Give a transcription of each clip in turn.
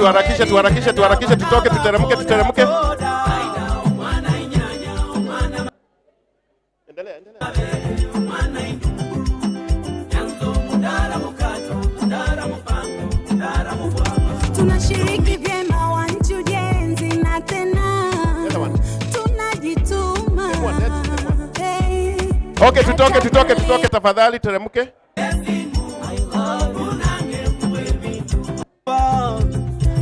tuharakishe tutoke tuteremke. Endelea. Tunashiriki vyema wanchi ujenzi na tena tunajituma. Okay, tutoke tafadhali, teremke.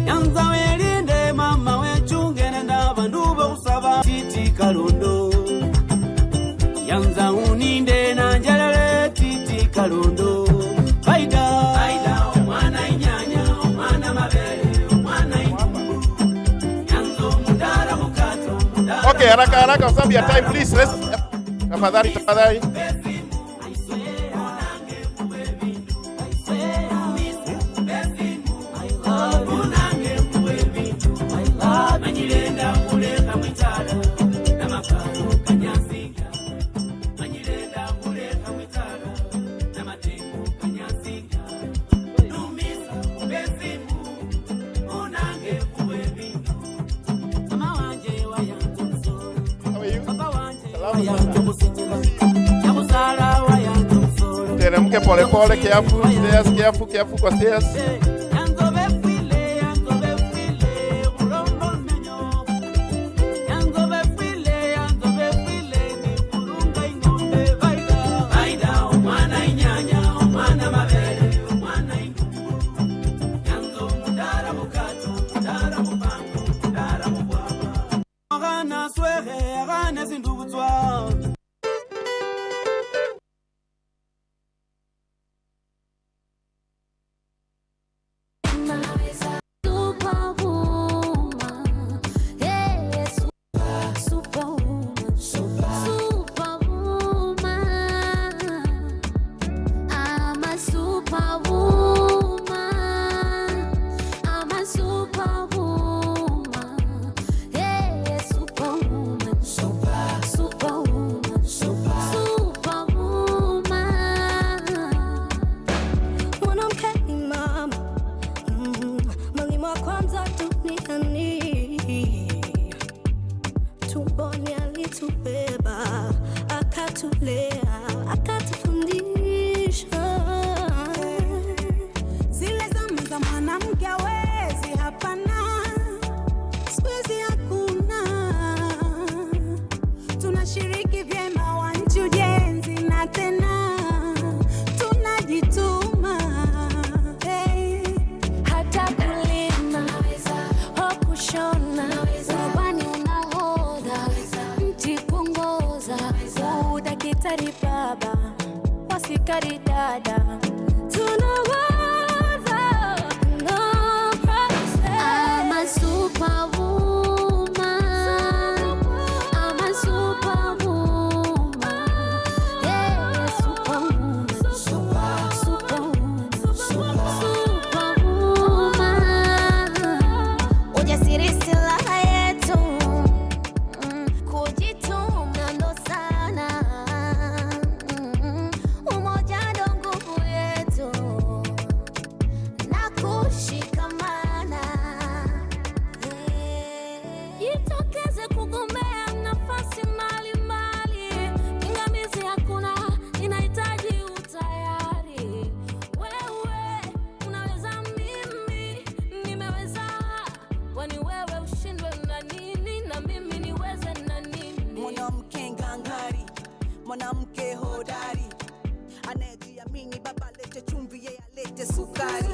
Yanza welinde mama wechunge nenda banduba usaba titi kalundo. Yanza uninde na njalele titi kalundo. Faida mwana inyanya mwana mabele mwana indu. Yanzo mudara mukato mudara. Okay, haraka kwa sababu ya time, please rest. Tafadhali. Teremke pole, careful kwa stairs. Mwanamke hodari anayejiamini, baba lete chumvi yeye alete sukari.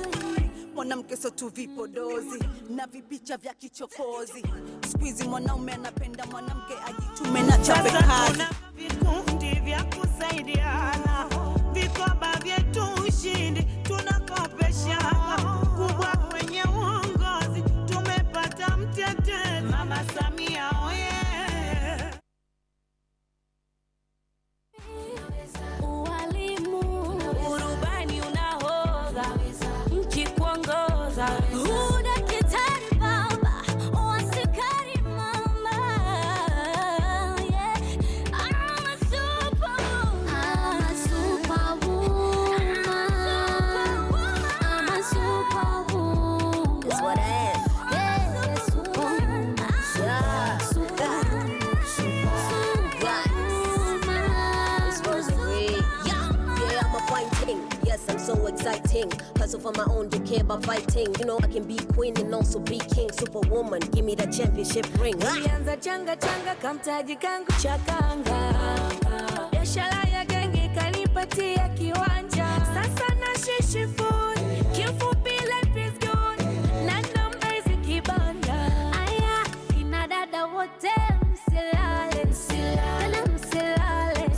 Mwanamke so tu vipodozi na vipicha vya kichokozi. Squeeze mwanaume anapenda mwanamke ajitume na chape kazi. Vikundi vya kusaidiana, vikoba vyetu ushindi tunakopeshana. Kubwa kwenye uongozi tumepata mtetezi Mama Samia oye. yes, I'm so exciting. Hustle for my own, don't care about fighting. You know I can be queen and also be king. Superwoman, give me that championship ring. Nilianza changa changa kamtaji kangu chakanga. Biashara ya genge kanipatia kiwanja. Sasa na shishi food, kifupi life is good. Na namba zikibanda. Aya, kina dada wote msilale. Tena msilale.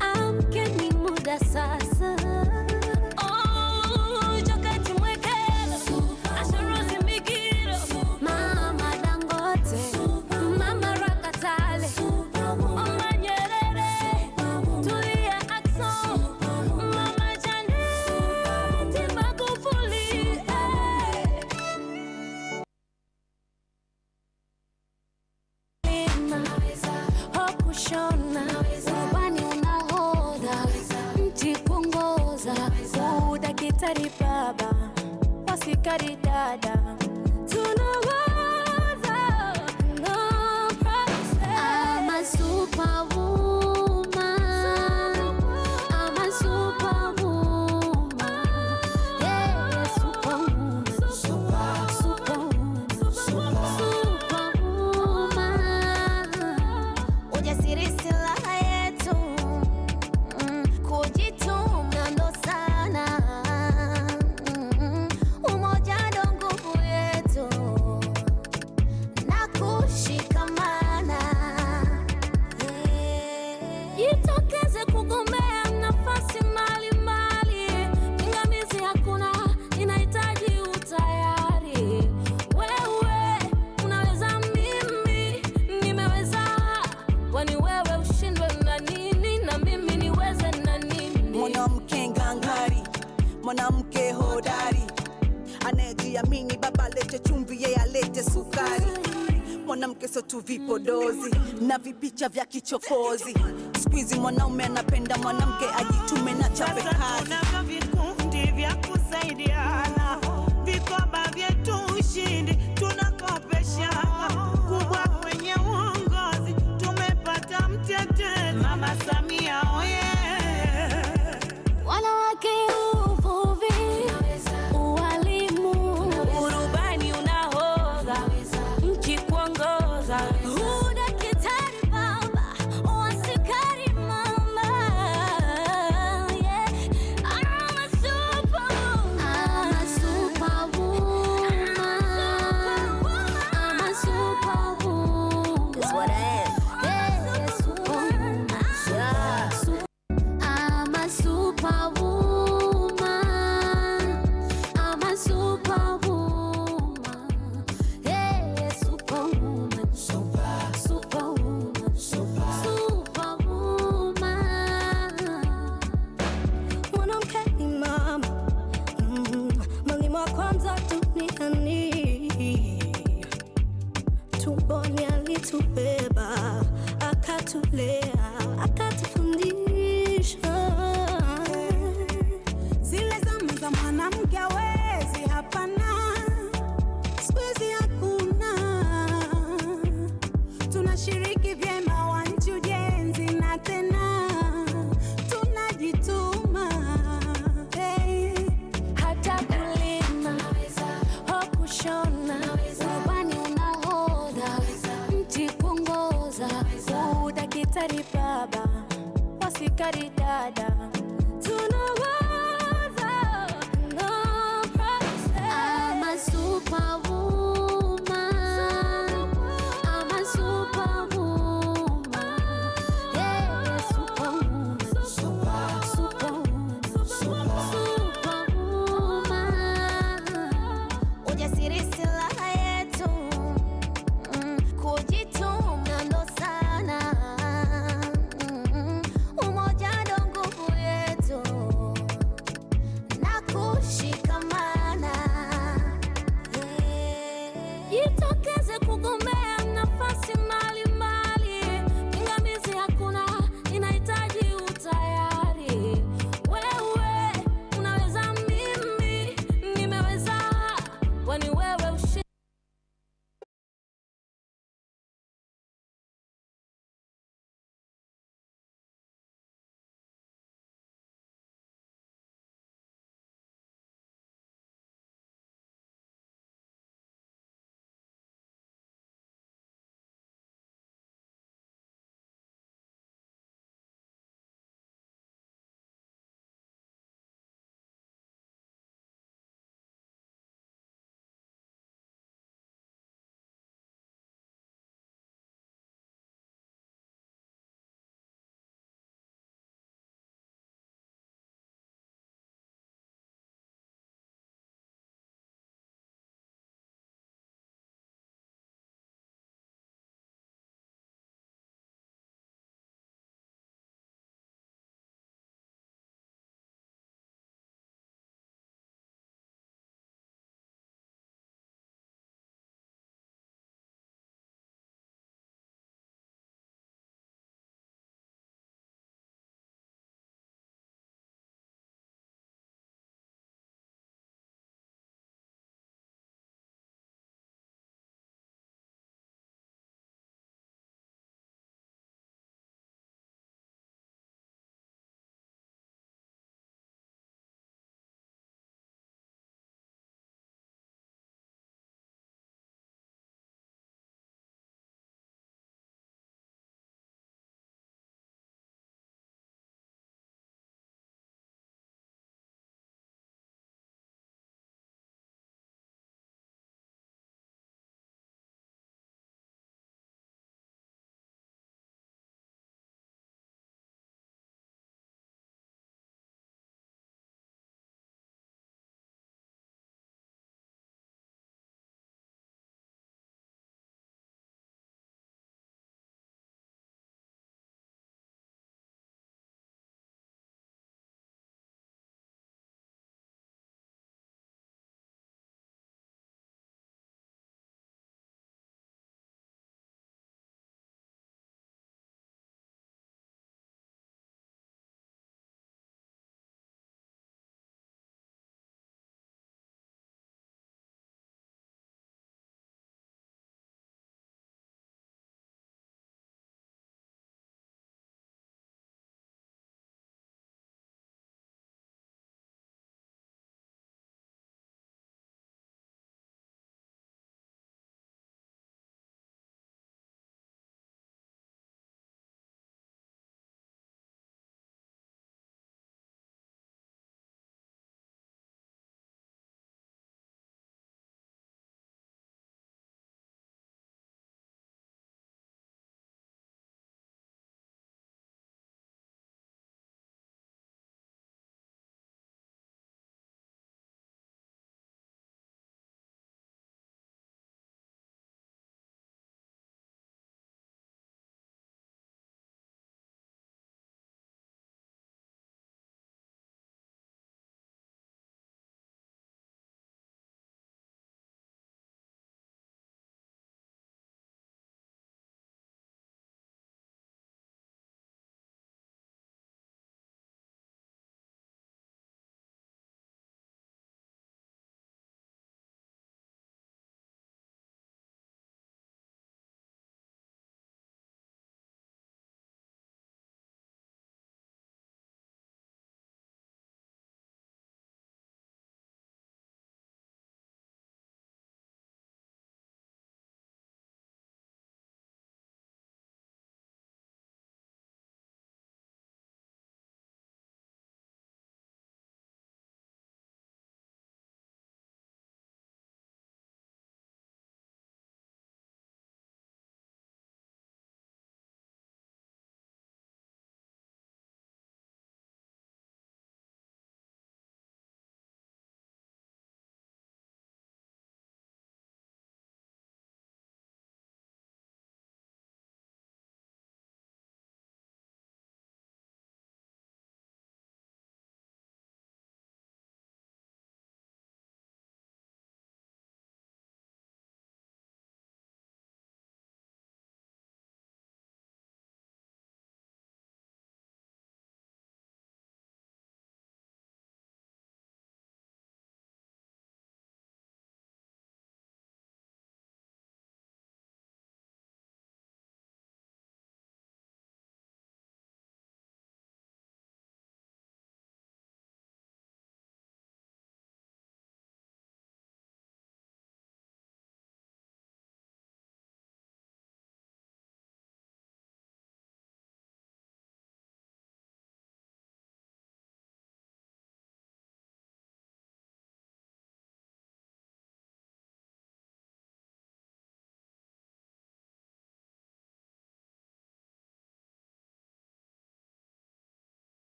Amkeni muda sasa. Jokati mwekelo, Asharozi Migiro, Mama Dangote, Mama Rakatale, Mama Nyerere, Tulia Ackson, Mama Janet Magufuli. Hokushona, ubani unahodha, mti kuongoza, udakitari baba, wasikari dada, tunawaza, no process. I'm a superwoman, I'm a superwoman, yeah, superwoman, superwoman. Ujasiri silaha yetu, kujituma ndo sana, umoja ndo nguvu yetu, na kushikamana. Jitokeze kugombea nafasi mbalimbali, pingamizi hakuna, inahitaji utayari. Wewe unaweza, mimi nimeweza, kwani wewe ushindwe na nini na mimi niweze na nini? Mwanamke ngangari, mwanamke hodari, anayejiamini baba lete chumvi yeye alete sukari. Mwanamke sio tu vipodozi na vipicha vya kichokozi. Squeeze mwanaume anapenda mwanamke ajitume na chape kazi. Tunavyo vikundi vya kusaidiana, vikoba vyetu ushindi tunakopeshana. Kubwa kwenye uongozi tumepata mtetezi, Mama Samia oye. Wanawake uvuvi, ualimu, urubani unahodha, mchi kuongoza, udakitari baba, wasikari mama, yeah. I'm a superwoman, I'm a superwoman, I'm a superwoman. That's what I am. Yeah, superwoman. Yeah. I'm a superwoman. I'm a superwoman. Yeah, superwoman. Superwoman. Superwoman. Mwanamke ni mama, mwalimu wa kwanza duniani. Tumboni alitubeba, akatulea, akatufundisha. Zile zama za mwanamke hawezi, hapana, siku hizi hakuna. Tunashiriki vyema wa nchi ujenzi na tena tunajituma. Hey. Hata kulima, hokushona, ubani unahodha, mti kuongoza, udakitari baba, wasikari dada, tunawaza, no process. I'm a superwoman, I'm a superwoman, yeah, superwoman, superwoman, superwoman. Ujasiri silaha yetu, kujituma ndo sana, umoja ndo nguvu yetu.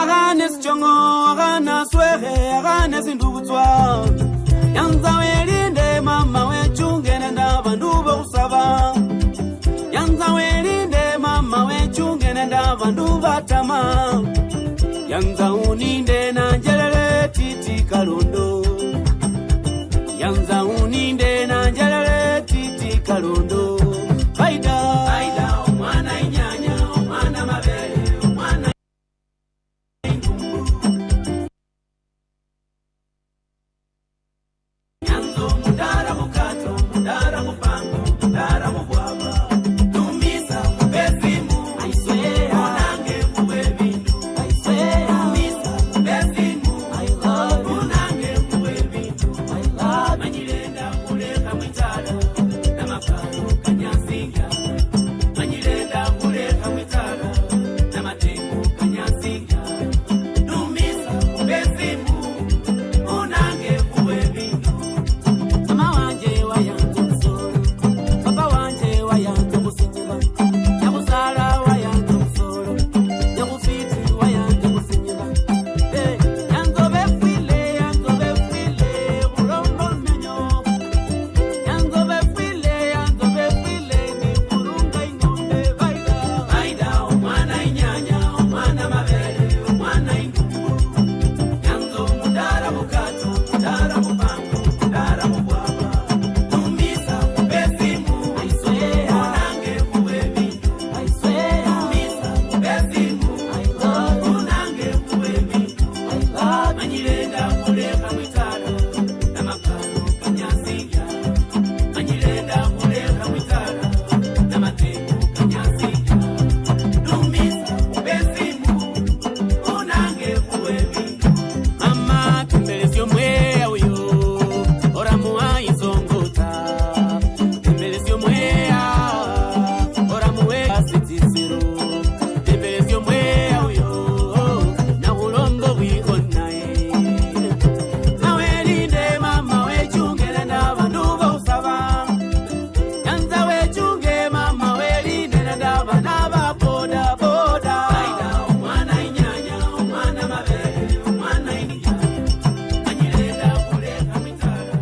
agane sichongo agana swege agane sindubutswa yanza welinde mama wechunge nenda bandu bokusaba yanza welinde mama wechunge nenda bandu batama yanza uninde na njelele titi kalundo yanza uninde na njelele titi kalundo baida omwana inyanya omwana mabele omwana yanzo mudara mukato mudara mupango mudara mubwaba tumisa mubesimu aiswe onange mubebindu aiswe tumisa mubesimu onange mubebindu manyilenda kuleka mwitala na makalo kanyasinga manyilenda kuleka mwitala na matengo kanyasinga tumisa mubesimu onange mubebindu mama wanje wayanze kusolo papa wanje wayanze kusinyira nyakusala wayanze kusolo nyakufiti wayanze kusinyira yanzobe file kulombo menyo yanzobe file ni kurunga ingombe baida omwana inyanya omwana mabele omwana ingumbu yanzo mudara mukato mudara mupango mudara mubwaba tumisa mubesimu aiswe onange mubebindu aiswe tumisa mubesimu onange mubebindu manyilenda kuleka mwitala na makalo kanyasinga manyilenda kuleka mwitala na matengo kanyasinga tumisa mubesimu onange mubebindu mama tembelesyo mwea uyo oramuwa izongota tembelesyo mwea oramuwe sitisiro tembelesyo mwea uyo na ulombo bwikonaye nawelinde mama wechungele na bandu bokusaba yanza wechunge mama welinde na ndaba nababoda boda baida omwana inyanya omwana mabele omwana inyanya manyilenda kuleka mwitala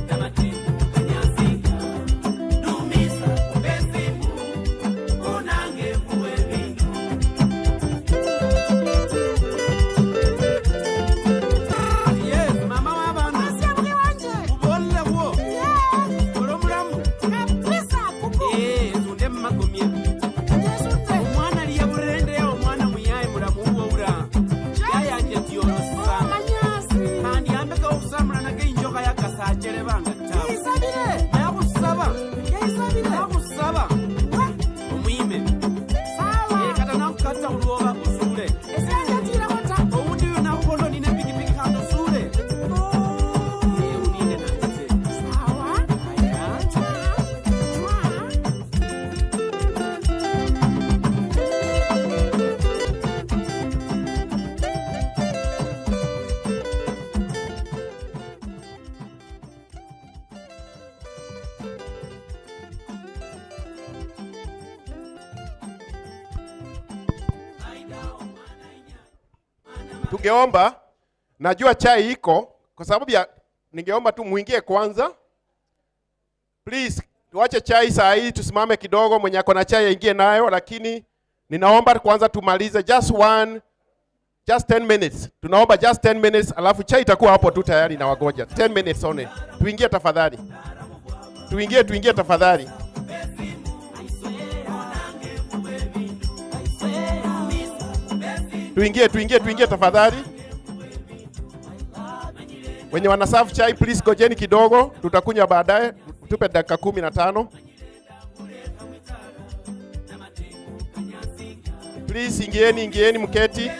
na matengo kanyasinga tumisa mubesimu onange mubebindu yes mama wabana ubonle huo olomulamu zunde mumakomye omwana liye burende omwana muyaye mulamu uwoura yayanje tiyolosa kandi ambeka okusamula nage injoka yakasachere banga tabu yakusaba omwime kata nakukata ulwoba usule owundi uyo nakukondo nine pikipiki kando sule uninde nanze Tungeomba, najua chai iko kwa sababu ya ningeomba tu muingie kwanza. Please, tuache chai saa hii tusimame kidogo, mwenye ako na chai aingie nayo, lakini ninaomba kwanza tumalize just 10 minutes. Tunaomba just 10 minutes, alafu chai itakuwa hapo tu tayari na wagoja. 10 minutes only. Tuingie tafadhali. Tuingie tafadhali. Tuingie tafadhali. Wenye wanaserve chai please gojeni kidogo, tutakunywa baadaye. Tupe dakika 15. Please ingieni mketi.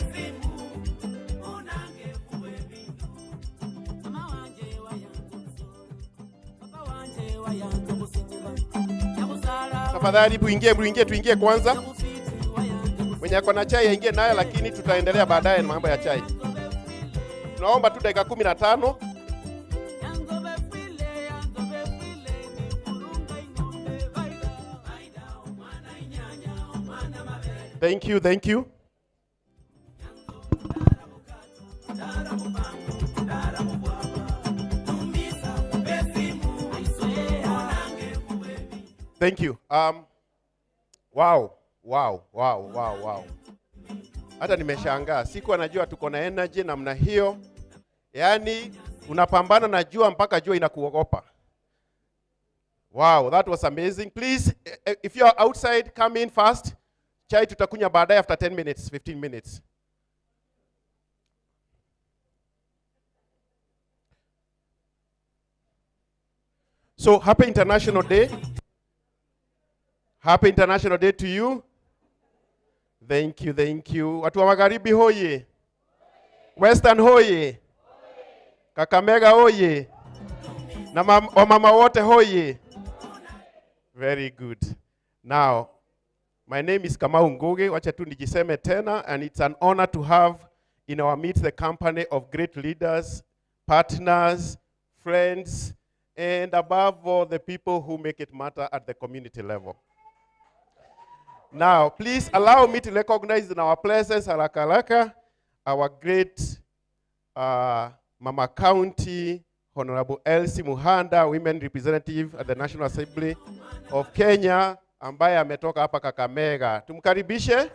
Tafadhali tuingie kwanza. Mwenye ako na chai aingie nayo, lakini tutaendelea baadaye na mambo ya chai. Tunaomba tu dakika 15. Thank you. Thank you. Wow. Hata nimeshangaa. Sikuwa najua tuko na energy namna hiyo. Yaani unapambana na jua mpaka jua inakuogopa. Wow, that was amazing. Please, if you are outside, come in fast. Chai tutakunywa baadaye after 10 minutes, 15 minutes. So, happy International Day. Happy International Day to you. Thank you. Watu wa Magharibi hoye. Western hoye. Kakamega hoye. Na wamama wote hoye. Very good. Now, my name is Kamau Ngugi. Wacha tu nijiseme tena, and it's an honor to have in our midst the company of great leaders, partners, friends, and above all, the people who make it matter at the community level. Now, please allow me to recognize in our places, haraka, our great Mama County, Honorable Elsie Muhanda, Women Representative at the National Assembly of Kenya, ambaye ametoka hapa Kakamega. Tumkaribishe.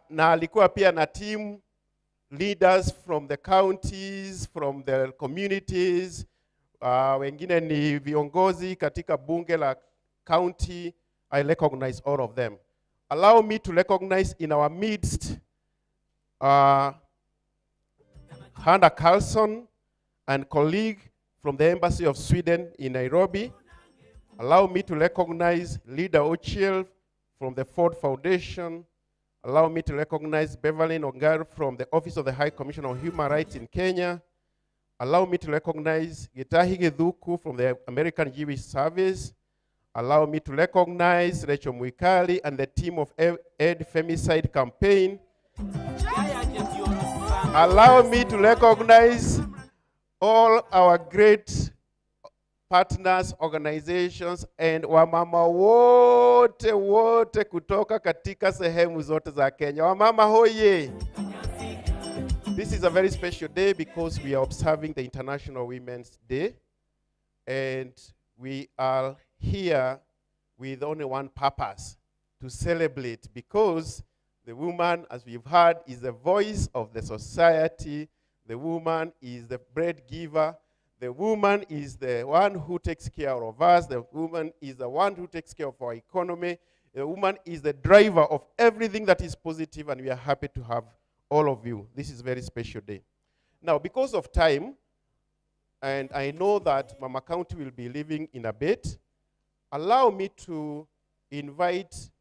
Na alikuwa pia na team leaders from the counties, from the communities, wengine ni viongozi katika bunge la county. I recognize all of them. Allow me to recognize in our midst Hannah Carlson and colleague from the Embassy of Sweden in Nairobi. Allow me to recognize Leader Ochiel from the Ford Foundation. Allow me to recognize Beverly Ongaru from the Office of the High Commissioner of Human Rights in Kenya. Allow me to recognize Gitahi Gedhuku from the American Jewish Service. Allow me to recognize Rachel Mwikali and the team of Ed Femicide Campaign. Allow me to recognize all our great partners, organizations, and wamama wote kutoka katika sehemu zote za Kenya. Wamama hoye! This is a very special day because we are observing the International Women's Day, and we are here with only one purpose, to celebrate, because the woman, as we've heard, is the voice of the society. The woman is the bread giver. The woman is the one who takes care of us. The woman is the one who takes care of our economy. The woman is the driver of everything that is positive, and we are happy to have all of you. This is a very special day. Now, because of time, and I know that Mama County will be leaving in a bit, allow me to invite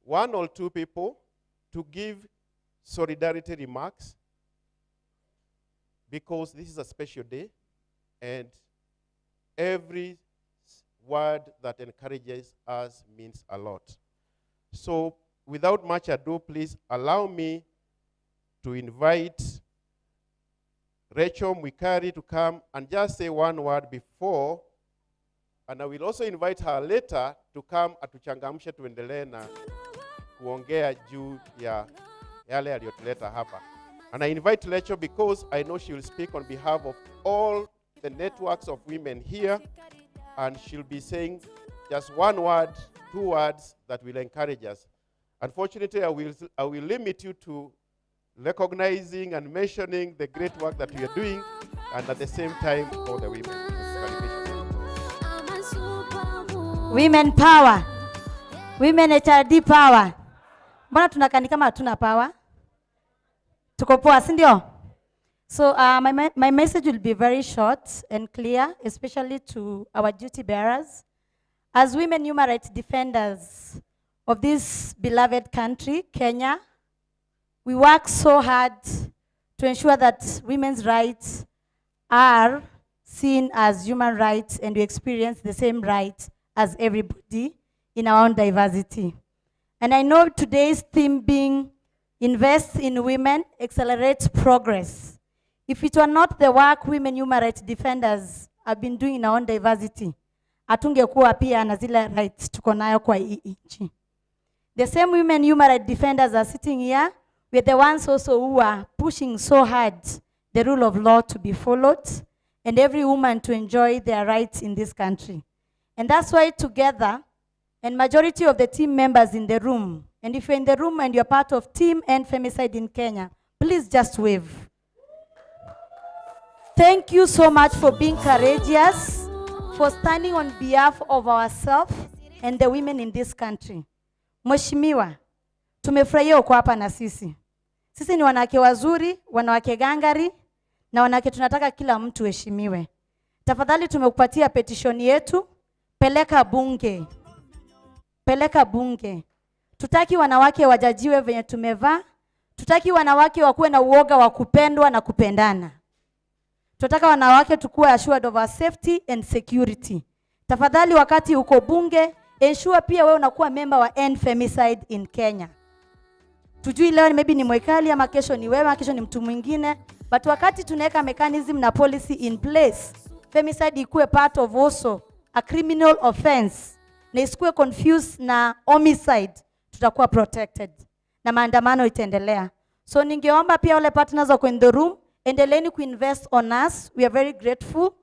one or two people to give solidarity remarks, because this is a special day, and every word that encourages us means a lot. So without much ado, please allow me to invite Rachel Mwikari to come and just say one word before, and I will also invite her later to come atuchangamshe tuendelee na kuongea juu ya yale aliyotuleta hapa. And I invite Rachel because I know she will speak on behalf of all the networks of women here, and she'll be saying just one word, two words that will encourage us. Unfortunately, I will limit you to recognizing and mentioning the great work that we are doing, and at the same time, all the women. Women power. Women HRD power. Mbona tunakani kama hatuna power? Tuko poa, si ndio? So my message will be very short and clear, especially to our duty bearers. As women human rights defenders of this beloved country, Kenya, we work so hard to ensure that women's rights are seen as human rights, and we experience the same rights as everybody in our own diversity. And I know today's theme being invest in women accelerates progress. If it were not the work women human rights defenders have been doing in our own diversity, hatungekuwa pia na zile rights tuko nayo kwa hii nchi. The same women human rights defenders are sitting here. We're the ones also who are pushing so hard the rule of law to be followed, and every woman to enjoy their rights in this country. And that's why together, and majority of the team members in the room, and if you're in the room and you're part of Team End Femicide in Kenya, please just wave. Thank you so much for being courageous, for standing on behalf of ourselves and the women in this country. Mheshimiwa, tumefurahia uko hapa na sisi. Sisi ni wanawake wazuri, wanawake gangari, na wanawake tunataka kila mtu heshimiwe. Tafadhali tumekupatia petition yetu, peleka bunge. Peleka bunge. Tutaki wanawake wajajiwe venye tumevaa. Tutaki wanawake wakuwe na uoga wa kupendwa na kupendana. Tunataka wanawake tukuwe assured of our safety and security. Tafadhali wakati uko bunge, ensure pia wewe unakuwa member wa End Femicide in Kenya. Tujui leo maybe ni Mwekali ama kesho ni wewe, kesho ni mtu mwingine, but wakati tunaweka mechanism na policy in place, femicide ikuwe part of also a criminal offense, na isikuwe confused na homicide, tutakuwa protected na maandamano itaendelea. So ningeomba pia wale partners wako in the room, endeleeni kuinvest on us. We are very grateful.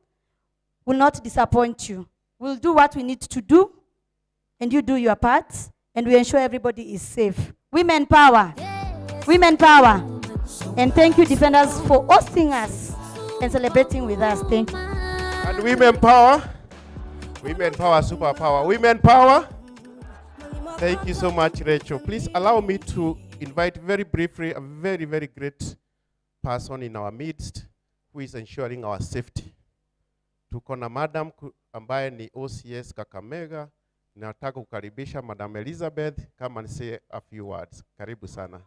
Will not disappoint you. We'll do what we need to do, and you do your part, and we ensure everybody is safe. Women power. Women power. And thank you, defenders, for hosting us and celebrating with us. Thank you. And women power. Women power, superpower. Women power. Thank you so much, Rachel. Please allow me to invite very briefly a very, very great person in our midst who is ensuring our safety. Tuko na Madam ambaye ni OCS Kakamega. Nataka kukaribisha Madam Elizabeth, come and say a few words. Karibu sana.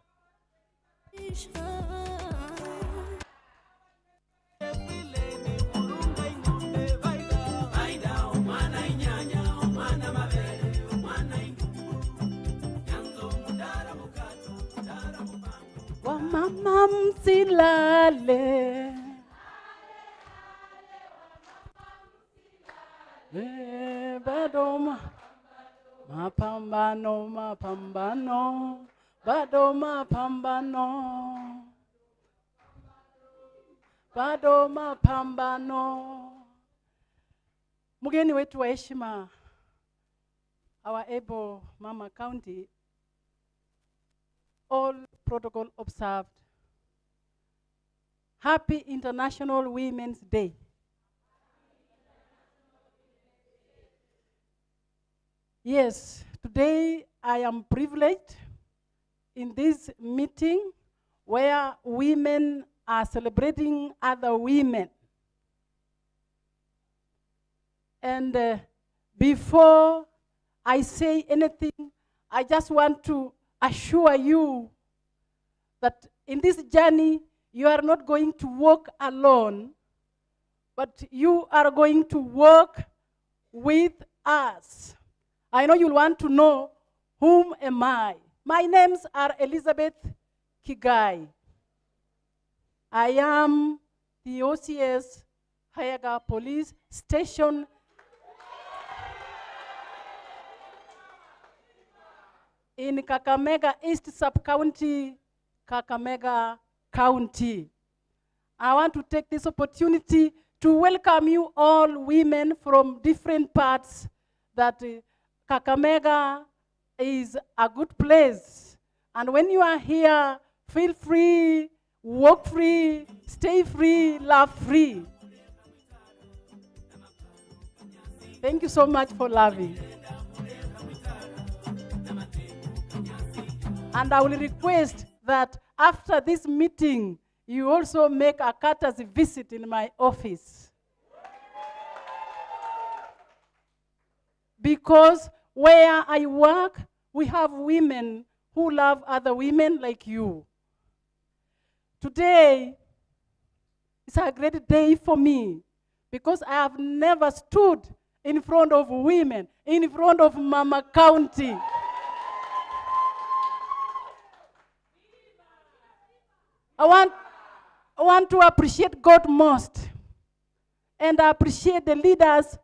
Wamama msilale, bado mapambano, mapambano, bado mapambano, bado mapambano. Mgeni wetu wa heshima, our able Mama County, all protocol observed. Happy International Women's Day. Yes, today I am privileged in this meeting where women are celebrating other women. And before I say anything, I just want to assure you that in this journey, you are not going to walk alone, but you are going to walk with us. I know you'll want to know, whom am I? My names are Elizabeth Kigai. I am the OCS Hayaga Police Station in Kakamega East Sub-County, Kakamega County. I want to take this opportunity to welcome you all women from different parts, that Kakamega is a good place. And when you are here, feel free, walk free, stay free, laugh free. Thank you so much for loving. And I will request that after this meeting, you also make a courtesy visit in my office. Because where I work, we have women who love other women like you. Today is a great day for me because I have never stood in front of women, in front of Mama County. I want to appreciate God most, and I appreciate the leaders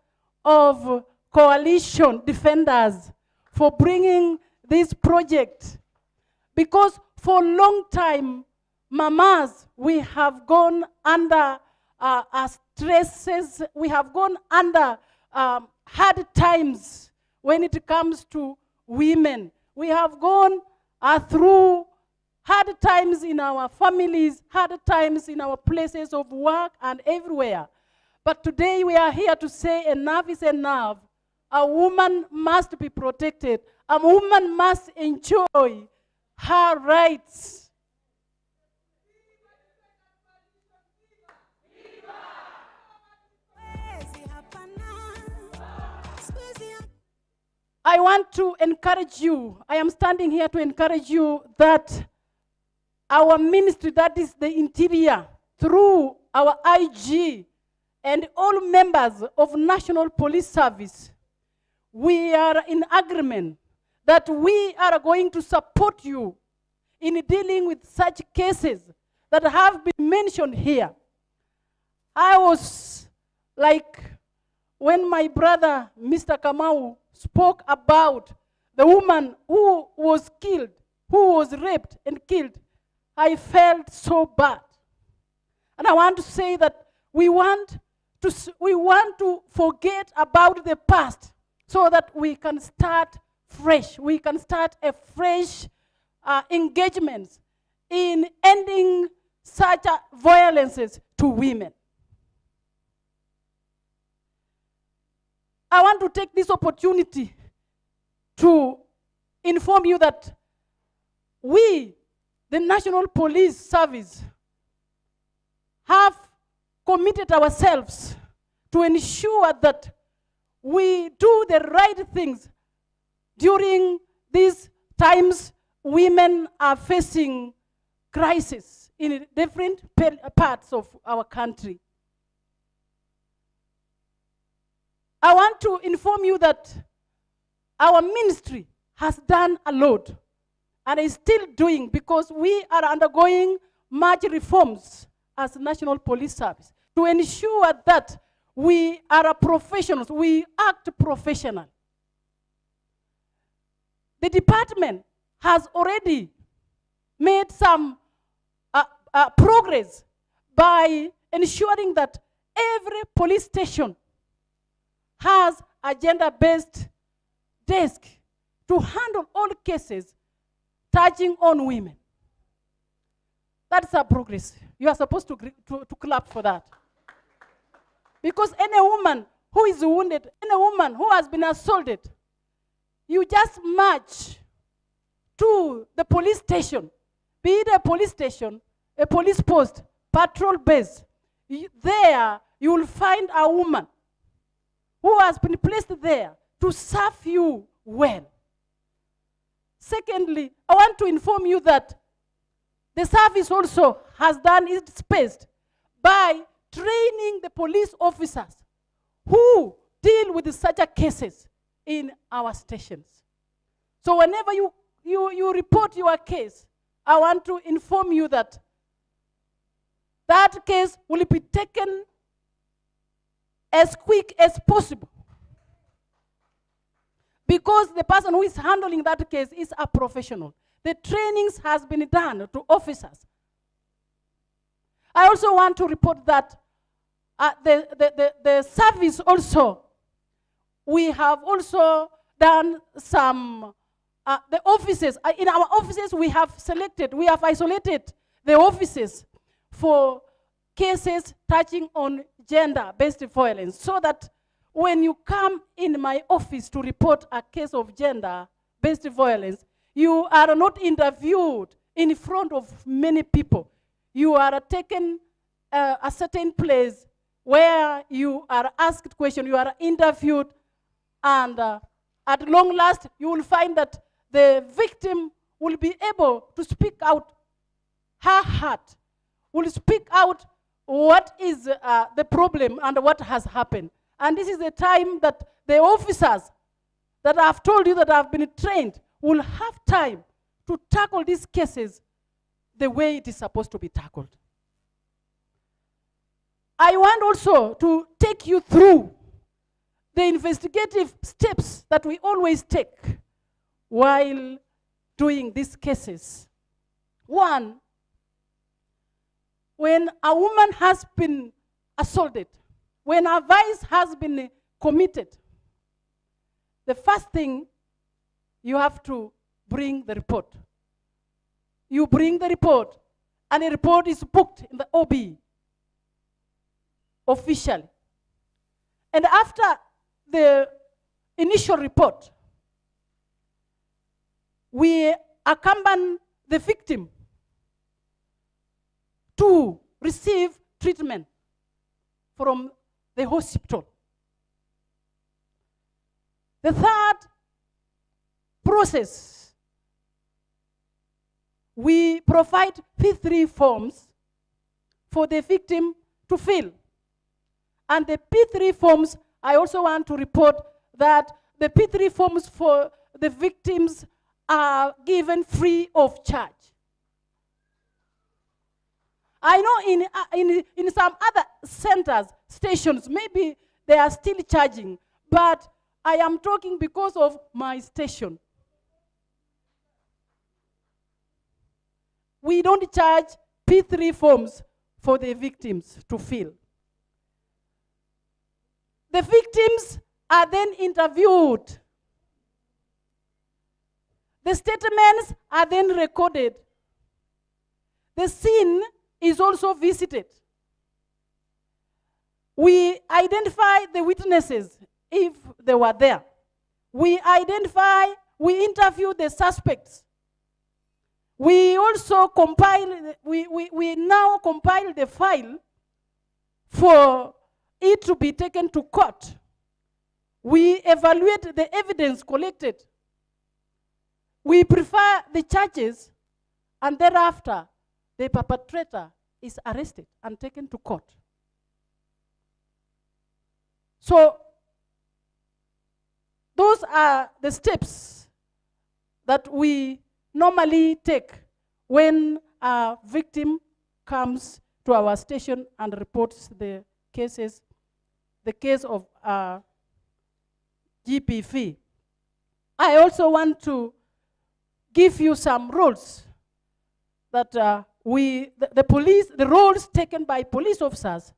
of coalition defenders for bringing this project, because for a long time, mamas, we have gone under a stresses, we have gone under hard times when it comes to women. We have gone through hard times in our families, hard times in our places of work and everywhere. But today we are here to say enough is enough. A woman must be protected. A woman must enjoy her rights. I want to encourage you, I am standing here to encourage you that our ministry, that is the Interior, through our IG and all members of National Police Service, we are in agreement that we are going to support you in dealing with such cases that have been mentioned here. I was like, when my brother, Mr. Kamau, spoke about the woman who was killed, who was raped and killed, I felt so bad. And I want to say that we want to forget about the past so that we can start fresh. We can start a fresh engagement in ending such violences to women. I want to take this opportunity to inform you that we, the National Police Service, have committed ourselves to ensure that we do the right things during these times women are facing crisis in different parts of our country. I want to inform you that our ministry has done a lot and is still doing, because we are undergoing much reforms as National Police Service to ensure that we are professionals, we act professional. The department has already made some progress by ensuring that every police station has a gender-based desk to handle all cases touching on women. That's a progress. You are supposed to clap for that. Because any woman who is wounded, any woman who has been assaulted, you just march to the police station, be it a police station, a police post, patrol base. There you will find a woman who has been placed there to serve you well. Secondly, I want to inform you that the service also has done its best by training the police officers who deal with such cases in our stations. So whenever you report your case, I want to inform you that that case will be taken as quick as possible, because the person who is handling that case is a professional. The trainings has been done to officers. I also want to report that the service also, we have also done some, the offices, in our offices we have isolated the offices for cases touching on gender-based violence, so that when you come in my office to report a case of gender-based violence, you are not interviewed in front of many people. You are taken a certain place where you are asked questions, you are interviewed, and at long last, you will find that the victim will be able to speak out her heart, will speak out what is the problem and what has happened. And this is the time that the officers that I've told you that have been trained will have time to tackle these cases the way it is supposed to be tackled. I want also to take you through the investigative steps that we always take while doing these cases. One, when a woman has been assaulted, when a vice has been committed, the first thing you have to bring the report. You bring the report, and the report is booked in the OB officially. And after the initial report, we accompany the victim to receive treatment from the hospital. The third process, we provide P3 forms for the victim to fill. And the P3 forms, I also want to report that the P3 forms for the victims are given free of charge. I know in some other centers, stations, maybe they are still charging, but I am talking because of my station. We don't charge P3 forms for the victims to fill. The victims are then interviewed. The statements are then recorded. The scene is also visited. We identify the witnesses if they were there. We interview the suspects. We also compile, we now compile the file for it to be taken to court. We evaluate the evidence collected. We prefer the charges, and thereafter, the perpetrator is arrested and taken to court. So, those are the steps that we normally take when a victim comes to our station and reports the cases, the case of GPV. I also want to give you some rules that the roles taken by police officers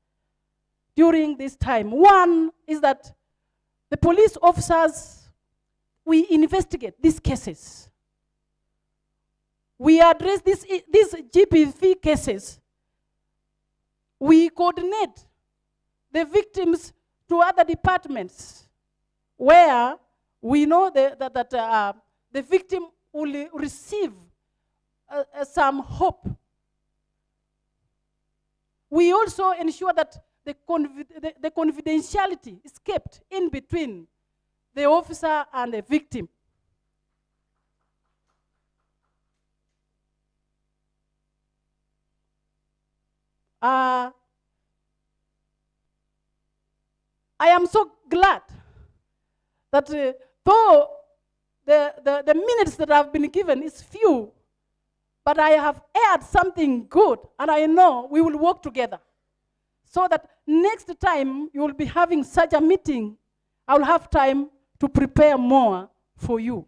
during this time. One is that the police officers, we investigate these cases. We address these GPV cases. We coordinate the victims to other departments where we know that the victim will receive some hope. We also ensure that the confidentiality is kept in between the officer and the victim. I am so glad that though the minutes that have been given is few, but I have aired something good, and I know we will work together so that next time you will be having such a meeting, I will have time to prepare more for you.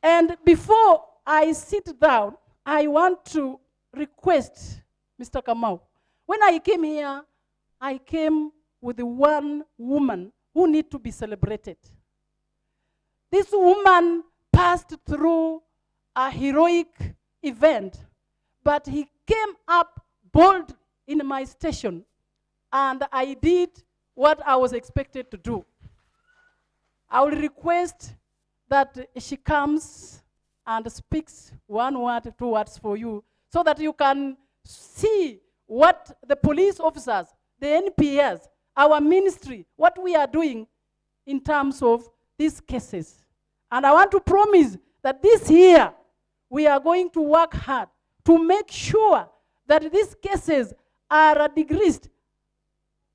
And before I sit down, I want to request Mr. Kamau. When I came here, I came with one woman who needs to be celebrated. This woman passed through a heroic event, but he came up bold in my station, and I did what I was expected to do. I will request that she comes and speaks one word, 2 words for you, so that you can see what the police officers, the NPS, our ministry, what we are doing in terms of these cases. And I want to promise that this year, we are going to work hard to make sure that these cases are decreased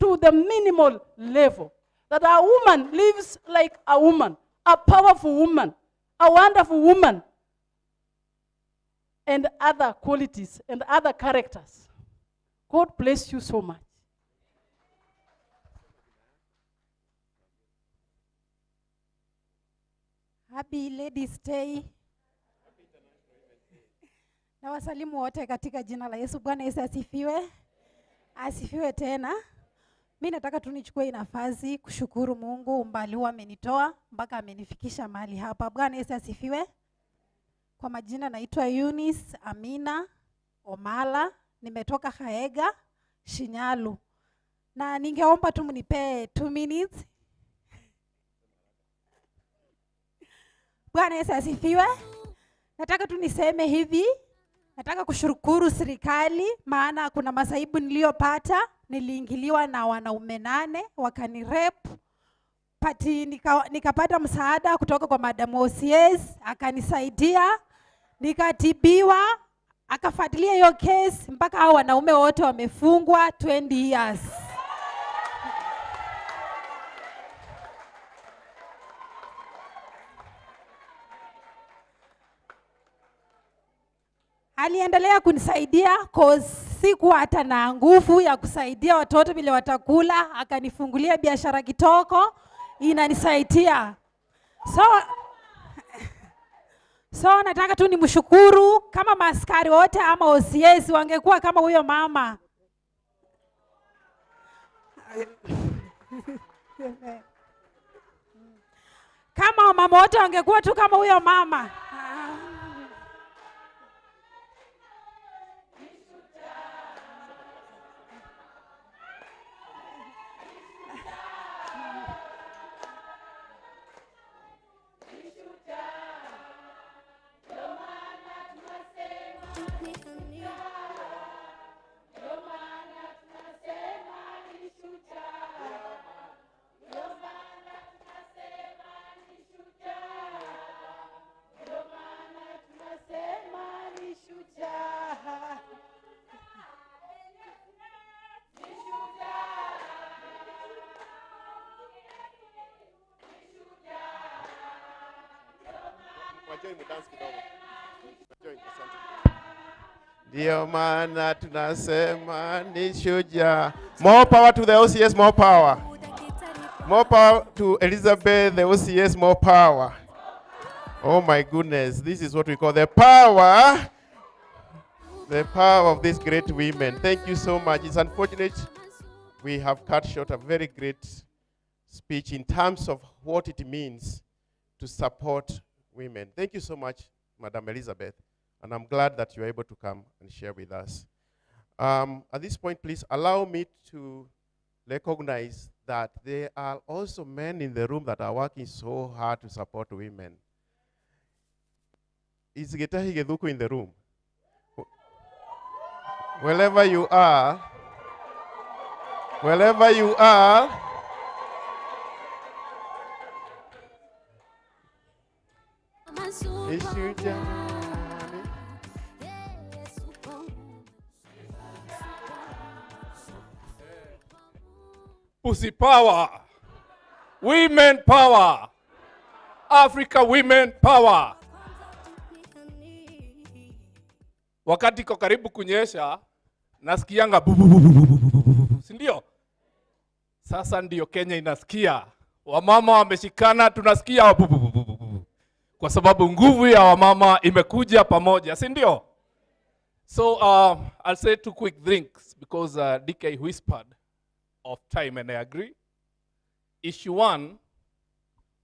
to the minimal level. That a woman lives like a woman, a powerful woman, a wonderful woman, and other qualities and other characters. God bless you so much. Happy Ladies' Day. Na wasalimu wote katika jina la Yesu. Bwana Yesu asifiwe. Asifiwe tena. Mimi nataka tu nichukue nafasi kushukuru Mungu umbali huu amenitoa mpaka amenifikisha mahali hapa. Bwana Yesu asifiwe. Kwa majina naitwa Eunice Amina Omala, nimetoka Kakamega, Shinyalu. Na ningeomba tu mnipe 2 minutes. Bwana Yesu asifiwe. Nataka tu niseme hivi, nataka kushukuru serikali maana kuna masaibu niliyopata. Niliingiliwa na wanaume 8 wakanirep. Pati nikapata msaada kutoka kwa Madam OCS, akanisaidia, nikatibiwa, akafuatilia hiyo case mpaka hao wanaume wote wamefungwa 20 years. Aliendelea kunisaidia cause sikuwa hata na nguvu ya kusaidia watoto vile watakula, akanifungulia biashara kitoko inanisaidia. So nataka tu nimshukuru kama maaskari wote ama OCS wangekuwa kama huyo mama. Kama mama wote wangekuwa tu kama huyo mama. Ndio maana tunasema ni shujaa. More power to the OCS, more power. More power to Elizabeth, the OCS, more power. Oh my goodness, this is what we call the power of these great women. Thank you so much. It's unfortunate we have cut short a very great speech in terms of what it means to support women. Thank you so much, Madam Elizabeth. And I'm glad that you're able to come and share with us. At this point, please allow me to recognize that there are also men in the room that are working so hard to support women. Is Getahi Geduku in the room? Wherever you are, Pussy power, women power, Africa women power. Wakati iko karibu kunyesha, nasikianga si ndio? Sasa ndio Kenya inasikia. Wamama wameshikana, tunasikia kwa sababu nguvu ya wamama imekuja pamoja, si ndio? So I'll say 2 quick things because DK whispered of time and I agree. Issue 1,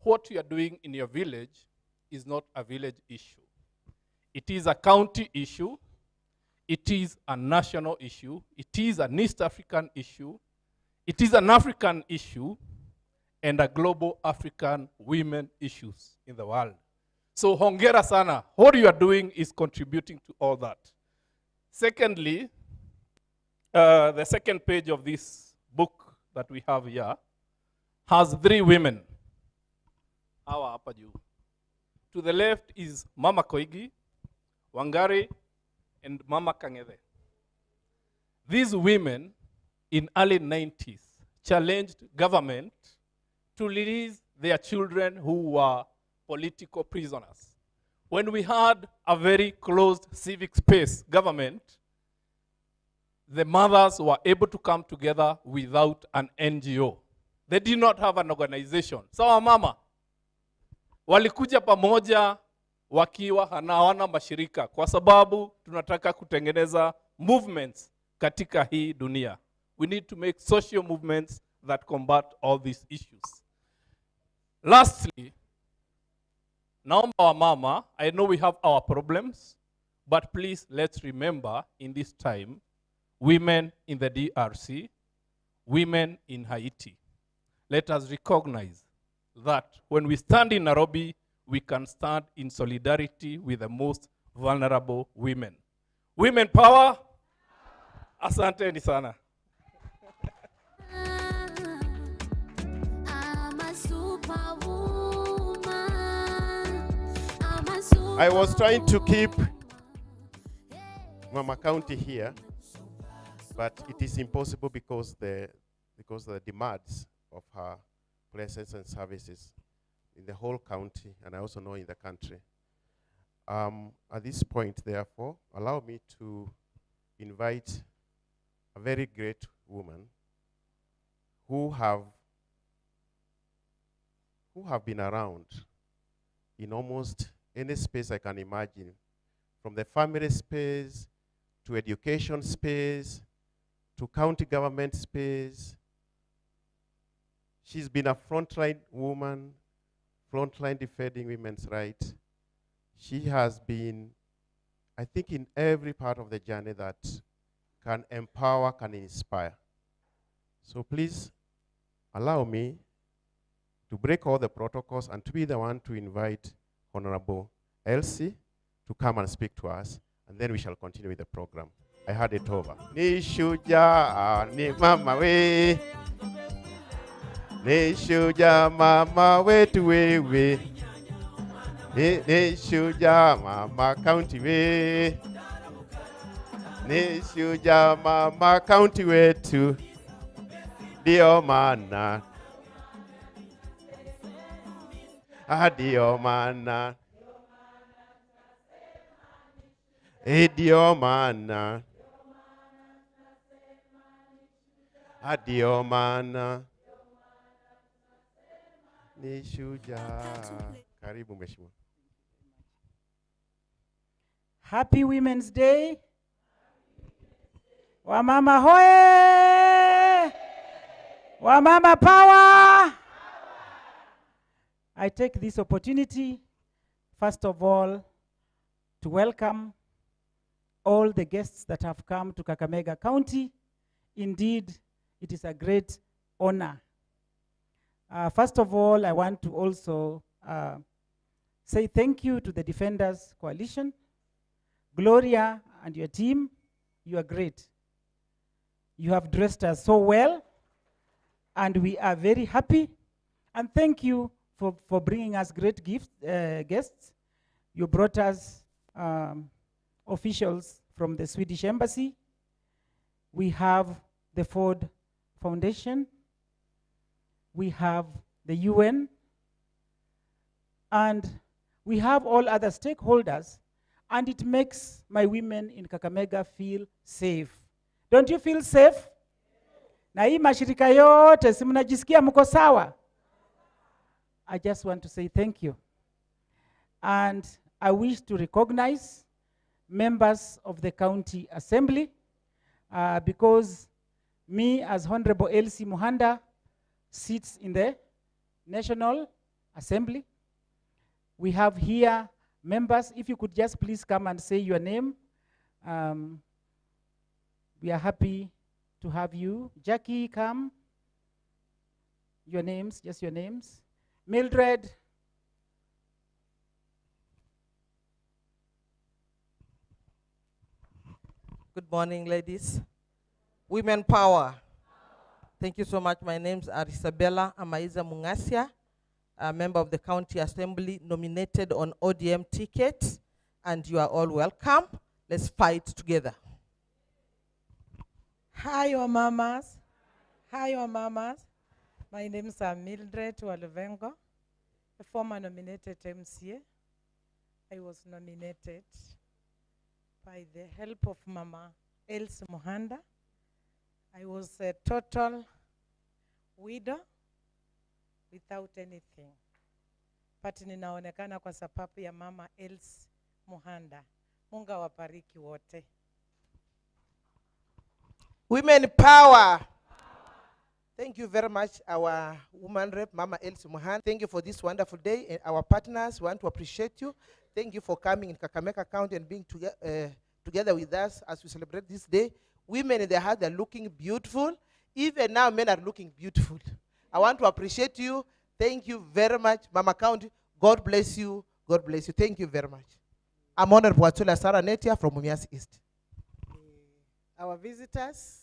what you are doing in your village is not a village issue. It is a county issue. It is a national issue. It is an East African issue. It is an African issue and a global African women issues in the world. So hongera sana. What you are doing is contributing to all that. Secondly, the second page of this book that we have here has 3 women. Hawa hapa juu. To the left is Mama Koigi, Wangari, and Mama Kang'ethe. These women in early 90s challenged government to release their children who were political prisoners. When we had a very closed civic space government, the mothers were able to come together without an NGO. They did not have an organization. Sawa mama, walikuja pamoja wakiwa hawana mashirika kwa sababu tunataka kutengeneza movements katika hii dunia. We need to make social movements that combat all these issues. Lastly, naomba wamama, I know we have our problems, but please let's remember in this time, women in the DRC, women in Haiti. Let us recognize that when we stand in Nairobi, we can stand in solidarity with the most vulnerable women. Women power, asanteni sana. I was trying to keep Mama County here, but it is impossible because the demands of her presence and services in the whole county, and I also know in the country. At this point, therefore, allow me to invite a very great woman who have been around in almost any space I can imagine, from the family space, to education space, to county government space. She's been a frontline woman, frontline defending women's rights. She has been, I think, in every part of the journey that can empower, can inspire. So please allow me to break all the protocols and to be the one to invite Honorable Elsie to come and speak to us, and then we shall continue with the program. I hand it over. Ni shujaa ni mama we, ni shujaa mama wetu wewe, ni shujaa mama county we, ni shujaa mama county wetu, ndio maana ndio maana ndio maana ndio maana ni shujaa. Karibu mheshimiwa. Happy Women's Day. Wamama hoye! Wamama power! I take this opportunity, first of all, to welcome all the guests that have come to Kakamega County. Indeed, it is a great honor. First of all, I want to also say thank you to the Defenders Coalition. Gloria and your team, you are great. You have dressed us so well, and we are very happy. And thank you for bringing us great guests. You brought us officials from the Swedish Embassy. We have the Ford Foundation. We have the UN. And we have all other stakeholders. And it makes my women in Kakamega feel safe. Don't you feel safe? Na hii mashirika yote, si mnajisikia mko sawa? I just want to say thank you. And I wish to recognize members of the County Assembly because me as Honorable Elsie Muhanda sits in the National Assembly. We have here members. If you could just please come and say your name. We are happy to have you. Jackie, come. Your names, just your names. Mildred. Good morning, ladies. Women power. Thank you so much. My name's Isabella Amaiza Mungasia, a member of the County Assembly nominated on ODM ticket, and you are all welcome. Let's fight together. Hi, your mamas. Hi, your mamas. My name is Mildred Waluvengo, a former nominated MCA. I was nominated by the help of Mama Elsie Muhanda. I was a total widow without anything. But ninaonekana kwa sababu ya Mama Elsie Muhanda. Mungu awabariki wote. Women power. Thank you very much, our woman rep, Mama Elsie Mohan. Thank you for this wonderful day. And our partners want to appreciate you. Thank you for coming in Kakamega County and being together with us as we celebrate this day. Women in their heart are looking beautiful. Even now, men are looking beautiful. I want to appreciate you. Thank you very much, Mama County. God bless you. God bless you. Thank you very much. I'm Honorable Watula Sarah Netia from Mumias East. Our visitors,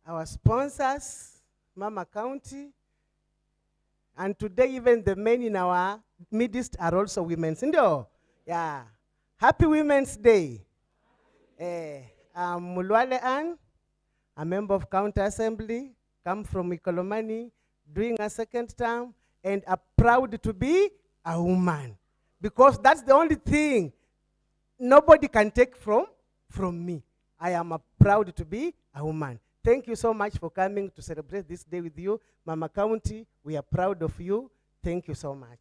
our sponsors, Mama County, and today even the men in our midst are also women. Yeah. Happy Women's Day. I'm Mulwale Ann, a member of County Assembly, come from Ikolomani, doing a second term, and are proud to be a woman. Because that's the only thing nobody can take from me. I am proud to be a woman. Thank you so much for coming to celebrate this day with you. Mama County, we are proud of you. Thank you so much.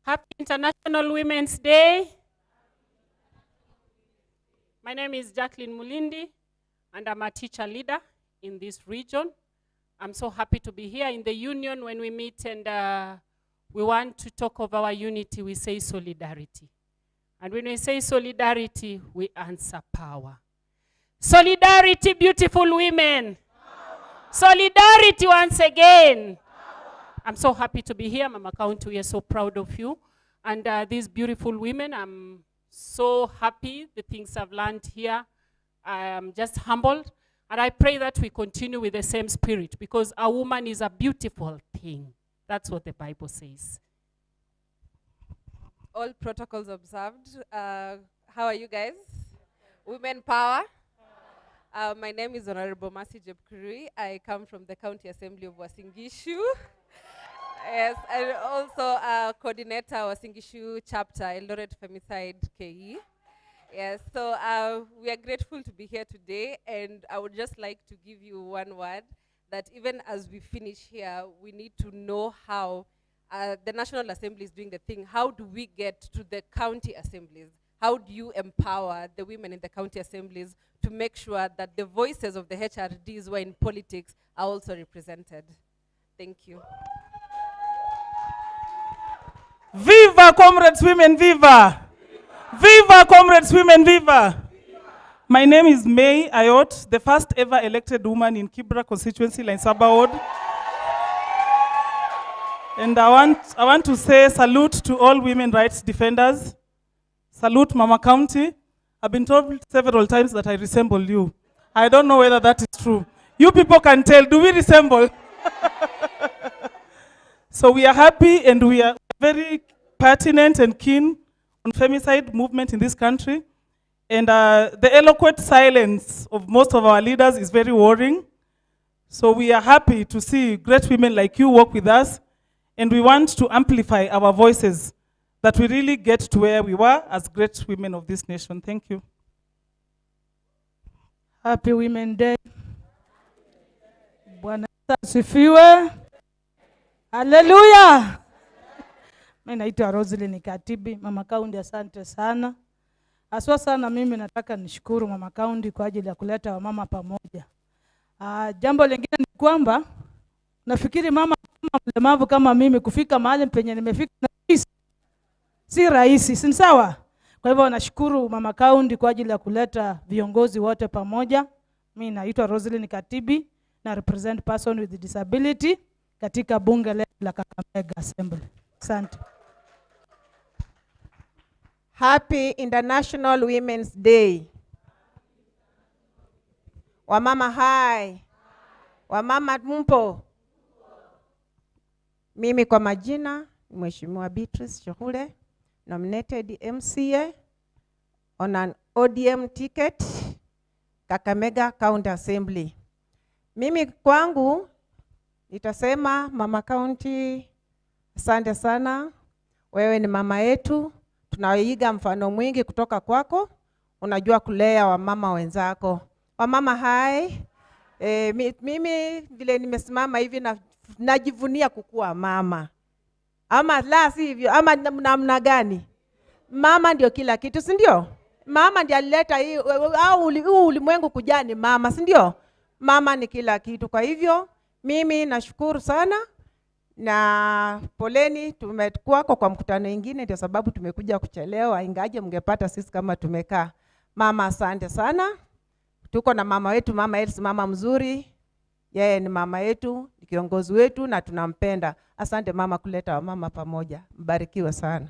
Happy International Women's Day. My name is Jacqueline Mulindi, and I'm a teacher leader in this region. I'm so happy to be here in the union. When we meet and we want to talk of our unity, we say solidarity. And when we say solidarity, we answer power. Solidarity, beautiful women. Power. Solidarity once again. Power. I'm so happy to be here, Mama County. We are so proud of you. And these beautiful women, I'm so happy the things I've learned here. I am just humbled. And I pray that we continue with the same spirit, because a woman is a beautiful thing. That's what the Bible says. All protocols observed. How are you guys? Women power. My name is Honorable Mercy Jepkurui. I come from the County Assembly of Wasingishu. Yes, and also coordinator Wasingishu chapter, Eldoret Femicide KE. Yes, so we are grateful to be here today, and I would just like to give you one word, that even as we finish here, we need to know how the National Assembly is doing the thing. How do we get to the county assemblies? How do you empower the women in the county assemblies to make sure that the voices of the HRDs who are in politics are also represented? Thank you. Viva, comrades, women, viva! Viva, comrades, women, viva! My name is May Ayot, the first ever elected woman in Kibra constituency, Lainsaba Ward. And I want to say salute to all women rights defenders. Salute Mama County. I've been told several times that I resemble you. I don't know whether that is true. You people can tell, do we resemble? So we are happy and we are very pertinent and keen on femicide movement in this country. And the eloquent silence of most of our leaders is very worrying. So we are happy to see great women like you work with us. And we want to amplify our voices, that we really get to where we were as great women of this nation. Thank you. Happy Women's Day. Bwana asifiwe. Haleluya. Mimi naitwa Roselyn Katibi, Mama County, asante sana. Aswa sana mimi nataka nishukuru Mama County kwa ajili ya kuleta wamama pamoja. Jambo lingine ni kwamba nafikiri mama mlemavu kama mimi kufika mahali penye nimefika si rahisi, si sawa? Kwa hivyo nashukuru Mama County kwa ajili ya kuleta viongozi wote pamoja. Mimi naitwa Roselyn Katibi na represent person with disability katika bunge letu la Kakamega Assembly. Asante. Happy International Women's Day. Wamama hai. Wamama mpo. Mimi kwa majina, Mheshimiwa Beatrice Chokule, nominated MCA on an ODM ticket, Kakamega County Assembly. Mimi kwangu, nitasema Mama County, asante sana. Wewe ni mama yetu. Tunaiga mfano mwingi kutoka kwako. Unajua kulea wamama wenzako. Wamama hai. Mimi vile nimesimama hivi najivunia kukua mama. Ama la sivyo, ama namna gani? Mama ndio kila kitu, si ndio? Mama ndiye alileta hii huu ulimwengu kujaa ni mama, si ndio? Mama ni kila kitu. Kwa hivyo mimi nashukuru sana na poleni, tumekuwako kwa mkutano mwingine, ndio sababu tumekuja kuchelewa, ingaje mngepata sisi kama tumekaa. Mama, asante sana. Tuko na mama wetu, Mama Elsie, mama mzuri. Yeye ni mama yetu, ni kiongozi wetu na tunampenda. Asante mama kuleta wamama pamoja. Mbarikiwe sana.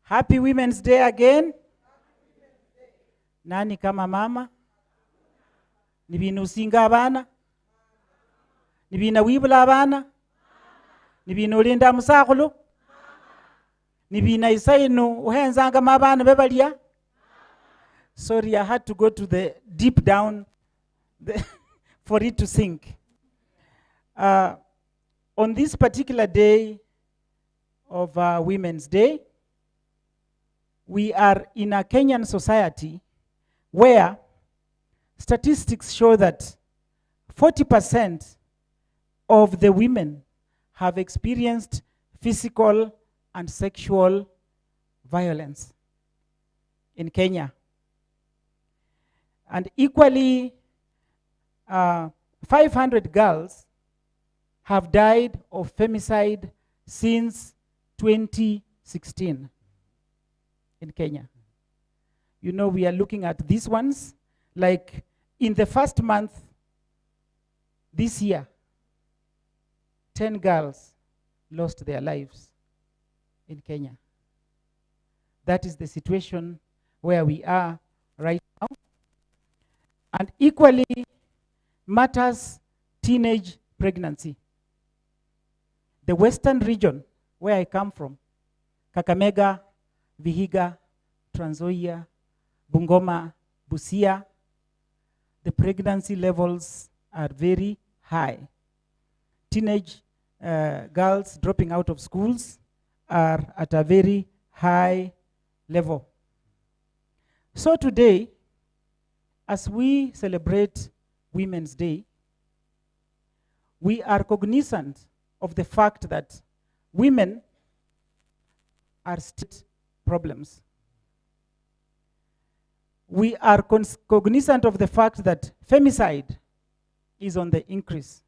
Happy Women's Day again. Nani kama mama? Nibina usinga abana? Nibina wibula abana? Nibina ulinda musakulu? Nibina isainu uhenzanga mabana bebalia? Sorry, I had to go to the deep down for it to sink. On this particular day of Women's Day, we are in a Kenyan society where statistics show that 40% of the women have experienced physical and sexual violence in Kenya. And equally, 500 girls have died of femicide since 2016 in Kenya. You know, we are looking at these ones, like in the first month this year, 10 girls lost their lives in Kenya. That is the situation where we are right now. And equally matters teenage pregnancy. The western region where I come from, Kakamega, Vihiga, Trans Nzoia, Bungoma, Busia, the pregnancy levels are very high. Teenage girls dropping out of schools are at a very high level. So today, as we celebrate Women's Day, we are cognizant of the fact that women are state problems. We are cognizant of the fact that femicide is on the increase.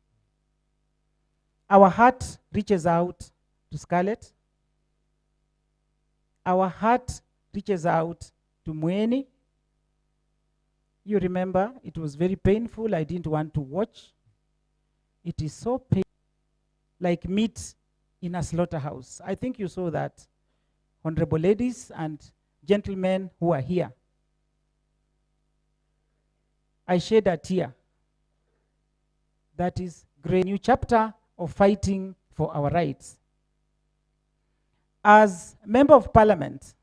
Our heart reaches out to Scarlett. Our heart reaches out to Mweni. You remember, it was very painful. I didn't want to watch. It is so painful, like meat in a slaughterhouse. I think you saw that, honorable ladies and gentlemen who are here. I shed a tear. That is a great new chapter of fighting for our rights. As member of parliament,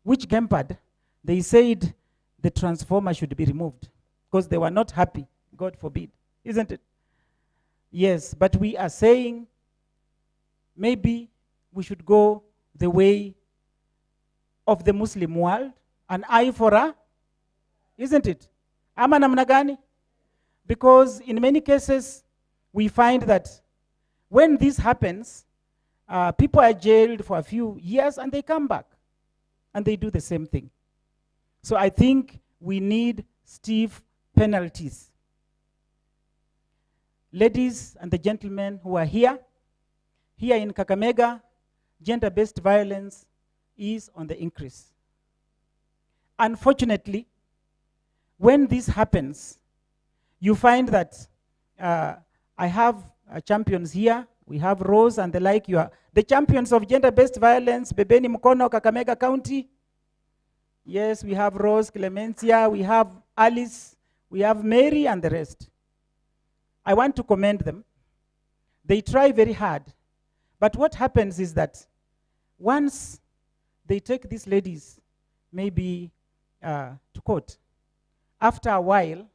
which Gempard, they said the transformer should be removed because they were not happy, God forbid, isn't it? Yes, but we are saying maybe we should go the way of the Muslim world, an eye for a, isn't it? Ama namna gani? Because in many cases, we find that when this happens, people are jailed for a few years and they come back and they do the same thing. So I think we need stiff penalties. Ladies and the gentlemen who are here in Kakamega, gender-based violence is on the increase. Unfortunately, when this happens, you find that I have champions here. We have Rose and the like. You are the champions of gender-based violence, Bebeni Mukono, Kakamega County. Yes, we have Rose, Clemencia, we have Alice, we have Mary and the rest. I want to commend them. They try very hard. But what happens is that once they take these ladies maybe to court, after a while,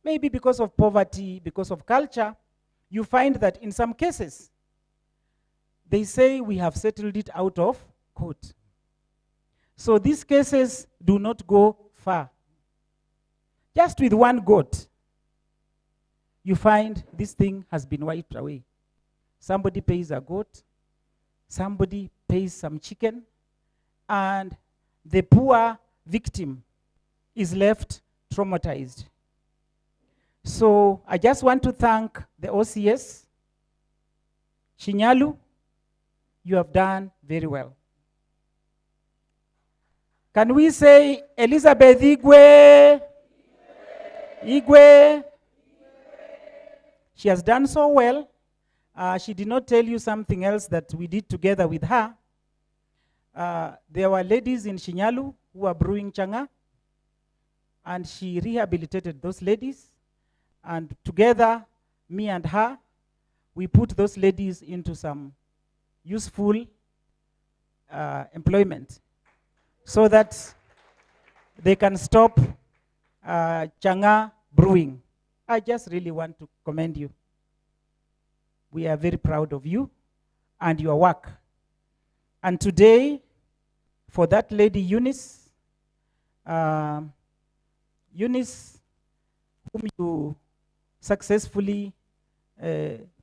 maybe because of poverty, because of culture, you find that in some cases, they say we have settled it out of court. So these cases do not go far. Just with one goat, you find this thing has been wiped away. Somebody pays a goat, somebody pays some chicken, and the poor victim is left traumatized. So I just want to thank the OCS. Shinyalu, you have done very well. Can we say Elizabeth Igwe? Igwe. She has done so well. She did not tell you something else that we did together with her. There were ladies in Shinyalu who were brewing changa, and she rehabilitated those ladies. And together, me and her, we put those ladies into some useful employment so that they can stop changa brewing. I just really want to commend you. We are very proud of you and your work. And today, for that lady Eunice, Eunice, whom you successfully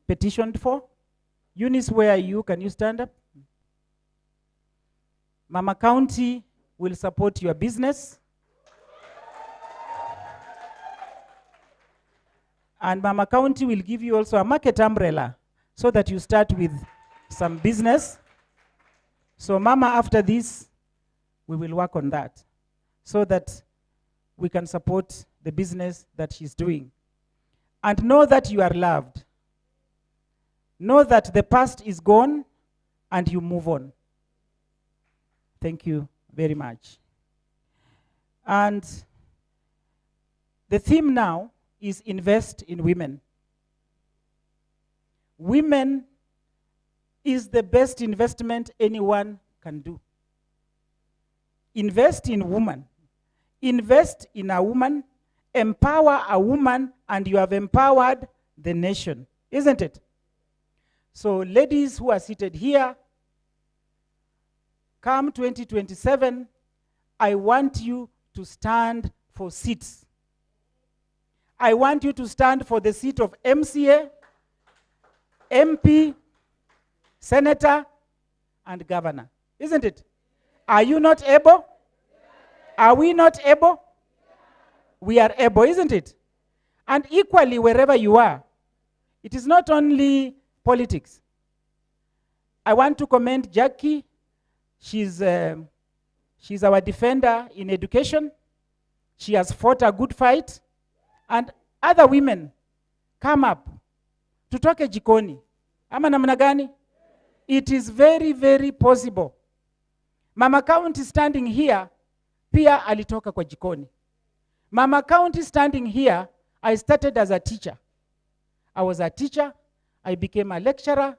petitioned for. Eunice, where are you? Can you stand up? Mama County will support your business. And Mama County will give you also a market umbrella so that you start with some business. So Mama, after this, we will work on that so that we can support the business that she's doing. And know that you are loved. Know that the past is gone and you move on. Thank you very much. And the theme now is invest in women. Women is the best investment anyone can do. Invest in woman. Invest in a woman, empower a woman, and you have empowered the nation, isn't it? So ladies who are seated here, come 2027, I want you to stand for seats. I want you to stand for the seat of MCA, MP, Senator, and Governor, isn't it? Are you not able? Are we not able? We are able, isn't it? And equally, wherever you are, it is not only politics. I want to commend Jackie. She's our defender in education. She has fought a good fight. And other women, come up. Tutoke jikoni. Ama namna gani? It is very, very possible. Mama County standing here, pia alitoka kwa jikoni. Mama County standing here, I started as a teacher. I was a teacher, I became a lecturer,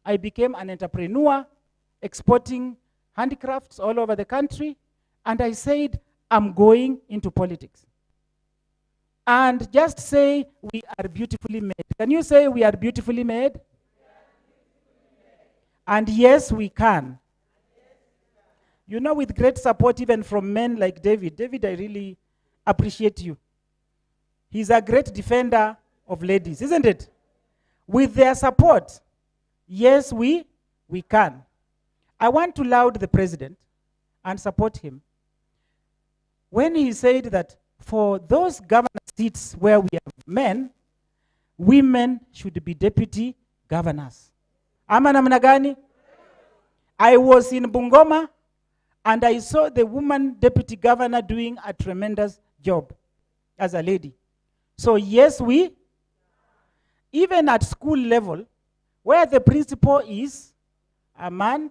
I became an entrepreneur, exporting handicrafts all over the country, and I said, I'm going into politics. And just say, we are beautifully made. Can you say we are beautifully made? And yes, we can. You know, with great support even from men like David. David, I really appreciate you. He's a great defender of ladies, isn't it? With their support, yes, we can. I want to laud the president and support him when he said that for those governor seats where we have men, women should be deputy governors. Ama namna gani? I was in Bungoma and I saw the woman deputy governor doing a tremendous job as a lady. So yes, even at school level, where the principal is a man,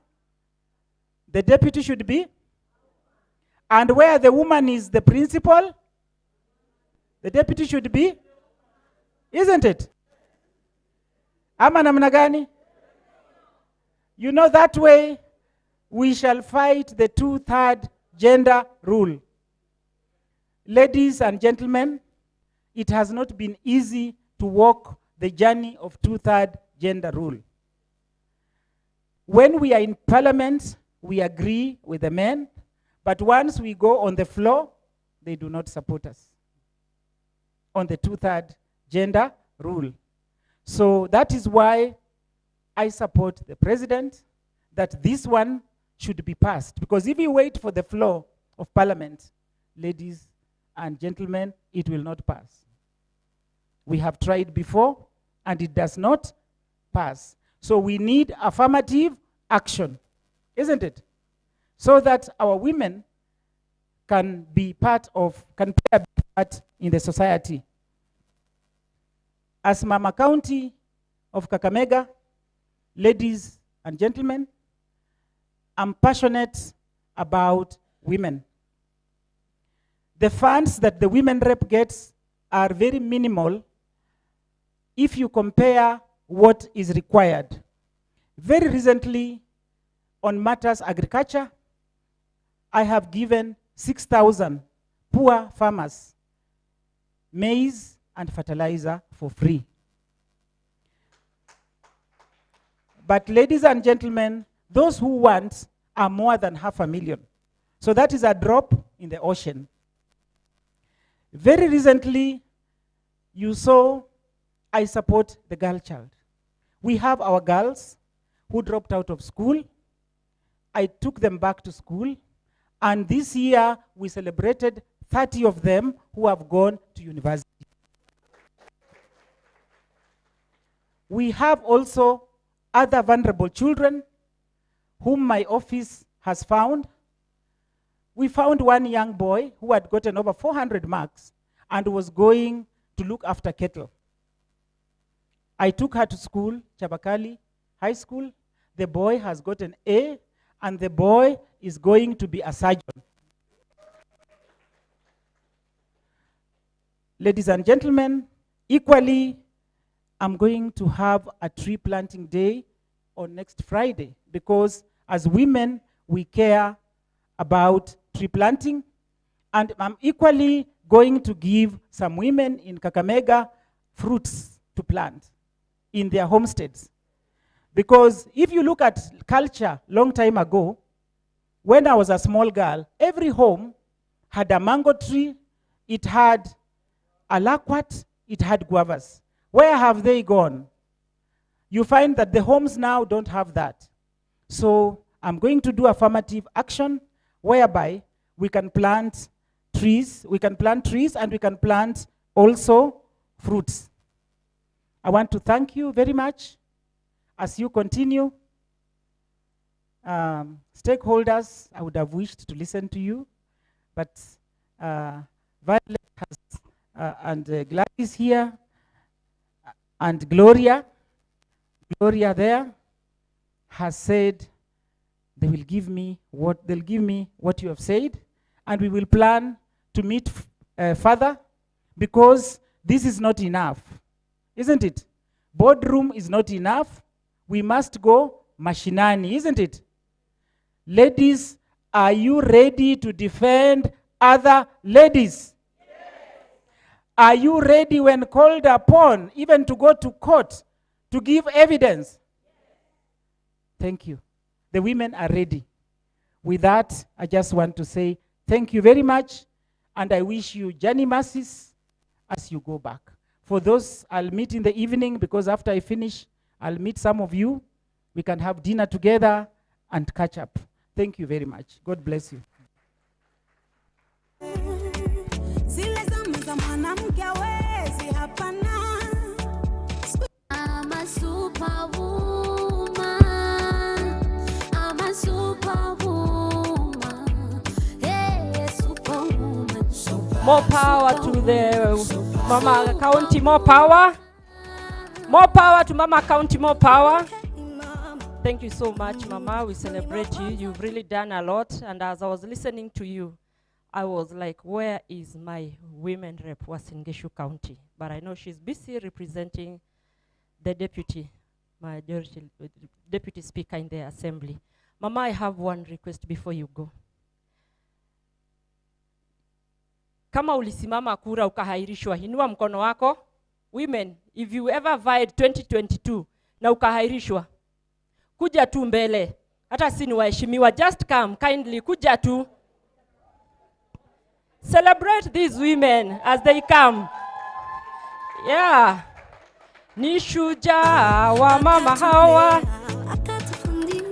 the deputy should be, and where the woman is the principal, the deputy should be, isn't it? Ama namna gani? You know, that way we shall fight the 2/3 gender rule. Ladies and gentlemen, it has not been easy to walk the journey of 2/3 gender rule. When we are in parliament, we agree with the men, but once we go on the floor, they do not support us on the 2/3 gender rule. So that is why I support the president, that this one should be passed. Because if you wait for the floor of Parliament, ladies and gentlemen, it will not pass. We have tried before, and it does not pass. So we need affirmative action, isn't it? So that our women can be part of, can play a big part in the society. As Mama County of Kakamega, ladies and gentlemen, I'm passionate about women. The funds that the women rep gets are very minimal if you compare what is required. Very recently, on matters agriculture, I have given 6,000 poor farmers maize and fertilizer for free. But ladies and gentlemen, those who want are more than 500,000. So that is a drop in the ocean. Very recently, you saw I support the girl child. We have our girls who dropped out of school. I took them back to school. And this year, we celebrated 30 of them who have gone to university. We have also other vulnerable children whom my office has found. We found one young boy who had gotten over 400 marks and was going to look after cattle. I took her to school, Chabakali High School. The boy has got an A, and the boy is going to be a surgeon. Ladies and gentlemen, equally, I'm going to have a tree planting day on next Friday, because as women, we care about tree planting. And I'm equally going to give some women in Kakamega fruits to plant in their homesteads. Because if you look at culture long time ago, when I was a small girl, every home had a mango tree, it had a lakwat, it had guavas. Where have they gone? You find that the homes now don't have that. So I'm going to do affirmative action whereby we can plant trees, and we can plant also fruits. I want to thank you very much as you continue. Stakeholders, I would have wished to listen to you, but Violet has, and Gladys here, and Gloria there has said they'll give me what you have said, and we will plan to meet further, because this is not enough, isn't it? Boardroom is not enough. We must go mashinani, isn't it? Ladies, are you ready to defend other ladies? Yes. Are you ready when called upon, even to go to court, to give evidence? Yes. Thank you. The women are ready. With that, I just want to say thank you very much, and I wish you journey mercies as you go back. For those, I'll meet in the evening, because after I finish, I'll meet some of you. We can have dinner together and catch up. Thank you very much. God bless you. I'm a superwoman. I'm a superwoman. Hey, superwoman. More power to the Mama County, more power. More power to Mama County, more power. Thank you so much, Mama. We celebrate you. You've really done a lot. And as I was listening to you, I was like, where is my women rep, Wasingishu County? But I know she's busy representing the deputy speaker in the assembly. Mama, I have one request before you go. Kama ulisimama kura ukahairishwa, inua mkono wako. Women, if you ever vied 2022 na ukahairishwa, kuja tu mbele. Hata si ni waheshimiwa, just come kindly, kuja tu. Celebrate these women as they come. Yeah. Ni shujaa wa mama hawa.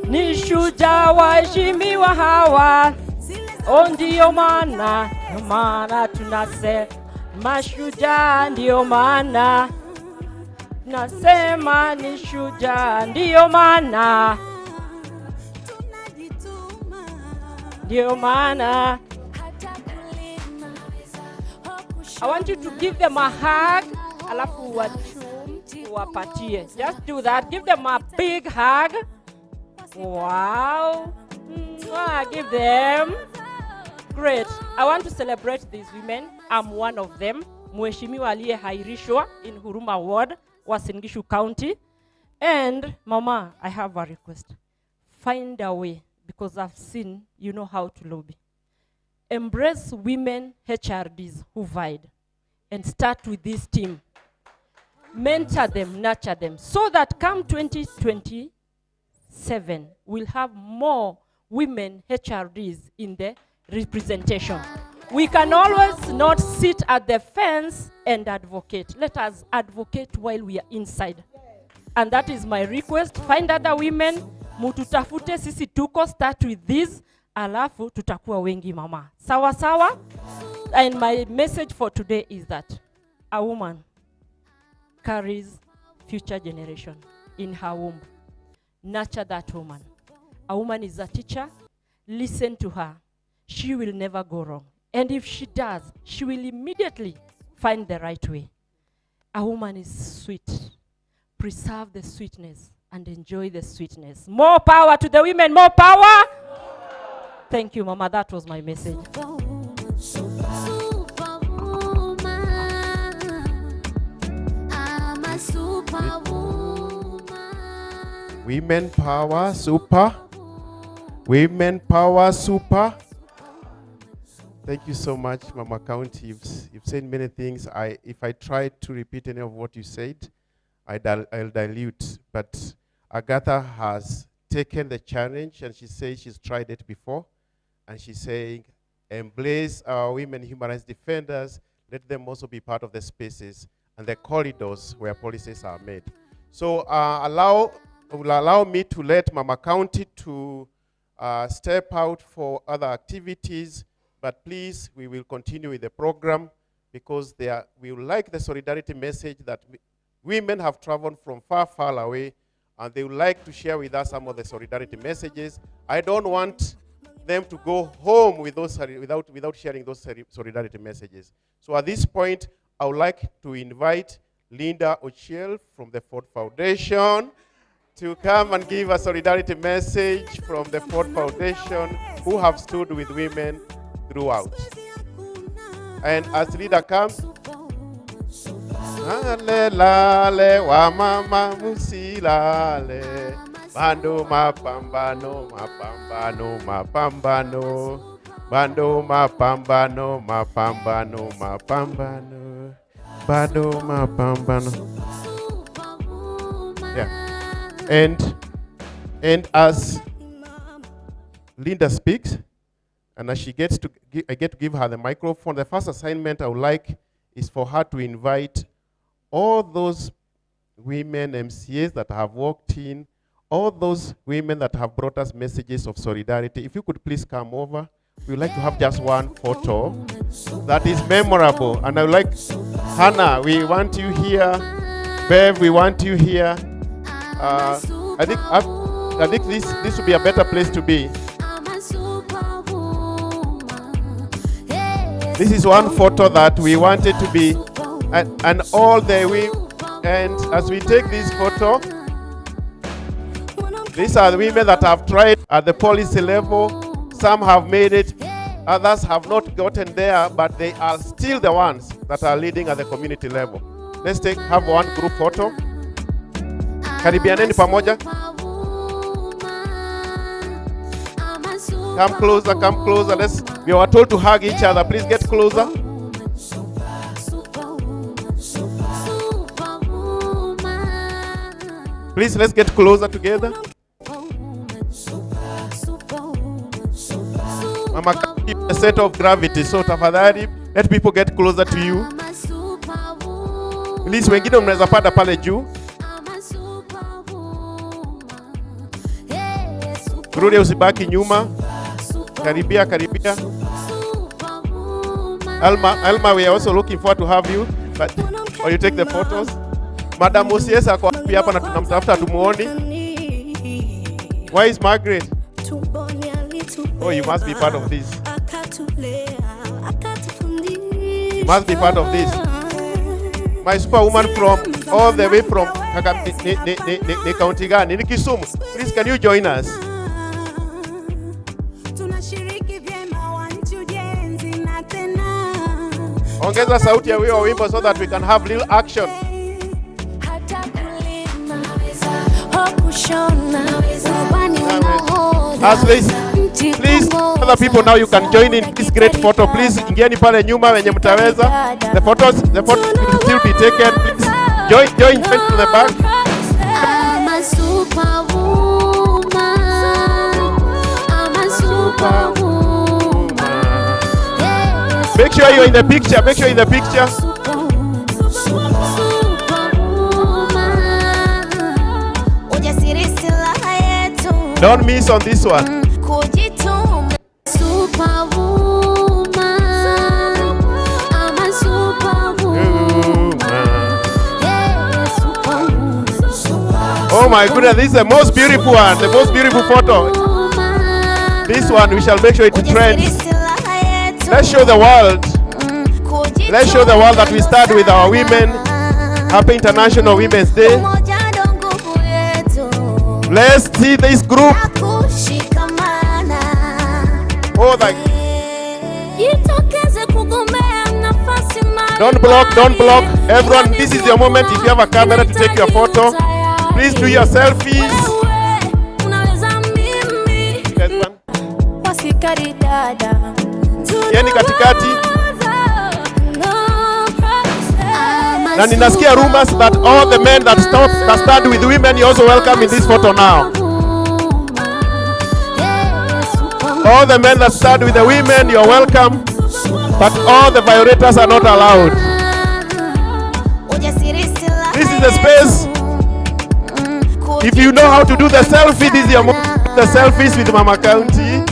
ni shujaa waheshimiwa hawa. O, ndio maana tunasema mashujaa, ndio maana nasema ni shujaa, ndio maana I want you to give them a hug, alafu wapatie. Just do that. Give them a big hug. Wow. Give them. Great. I want to celebrate these women. I'm one of them. Mheshimiwa aliyehairishwa in Huruma Ward, Uasin Gishu County. And Mama, I have a request. Find a way, because I've seen you know how to lobby. Embrace women HRDs who vied and start with this team. Mentor them, nurture them, so that come 2027, we'll have more women HRDs in the representation. We can always not sit at the fence and advocate. Let us advocate while we are inside. And that is my request. Find other women, mututafute sisi tuko, start with this, alafu tutakuwa wengi mama. Sawa sawa? And my message for today is that a woman carries future generation in her womb. Nurture that woman. A woman is a teacher. Listen to her. She will never go wrong. And if she does, she will immediately find the right way. A woman is sweet. Preserve the sweetness and enjoy the sweetness. More power to the women, more power. Thank you, Mama. That was my message. Women power, super. Women power, super. Thank you so much, Mama County. You've said many things. If I try to repeat any of what you said, I'll dilute. But Agatha has taken the challenge, and she says she's tried it before. And she's saying, embrace our women human rights defenders. Let them also be part of the spaces and the corridors where policies are made. So allow me to let Mama County to step out for other activities. But please, we will continue with the program, because we would like the solidarity message that women have traveled from far, far away, and they would like to share with us some of the solidarity messages. I don't want them to go home with those without sharing those solidarity messages. So at this point, I would like to invite Linda Ochiel from the Ford Foundation to come and give a solidarity message from the Ford Foundation, who have stood with women throughout. And as Linda comes, lale lale wa mama musilale, bando mapambano mapambano mapambano, bando mapambano mapambano mapambano, bando mapambano. Yeah. And as Linda speaks, and as she gets to, I get to give her the microphone, the first assignment I would like is for her to invite all those women MCAs that have walked in, all those women that have brought us messages of solidarity. If you could please come over. We would like to have just one photo that is memorable. And I would like, Hannah, we want you here. Bev, we want you here. I think this would be a better place to be. This is one photo that we wanted to be, and all the and as we take this photo, these are the women that have tried at the policy level. Some have made it, others have not gotten there, but they are still the ones that are leading at the community level. Let's have one group photo. Karibianeni pamoja. Come closer, come closer. We were told to hug each other. Please get closer. Please, let's get closer together. Mama, keep a set of gravity. So tafadhali, let people get closer to you. Please, wengine mnaweza panda pale juu. Rudi, usibaki nyuma. Karibia, karibia. Alma, we are also looking forward to have you, but or you take the photos. Madam Osiesa ako hapa na tunamtafuta tumuoni. Why is Margaret? Oh, you must be part of this. You must be part of this. My superwoman from all the way from Kakamega County, Ghana, Kisumu. Please, can you join us? Ongeza sauti ya huyo wimbo so that we can have little action. As please, other people now you can join in this great photo. Please, ingieni pale nyuma wenye mtaweza. The photos will still be taken. Please, join to the back. I'm a superwoman. I'm a superwoman. Make sure you're in the picture. Make sure you're in the picture. Don't miss on this one. Oh my goodness, this is the most beautiful one, the most beautiful photo. This one, we shall make sure it trends. Let's show the world. Let's show the world that we start with our women. Happy International Women's Day. Let's see this group. Oh, like. Don't block. Everyone, this is your moment. If you have a camera to take your photo, please do your selfies. Yani katikati. Na ninasikia rumors that all the men that start with women, you're also welcome in this photo now. All the men that start with the women, you're welcome. But all the violators are not allowed. This is the space. If you know how to do the selfie, this is your moment. The selfies with Mama County.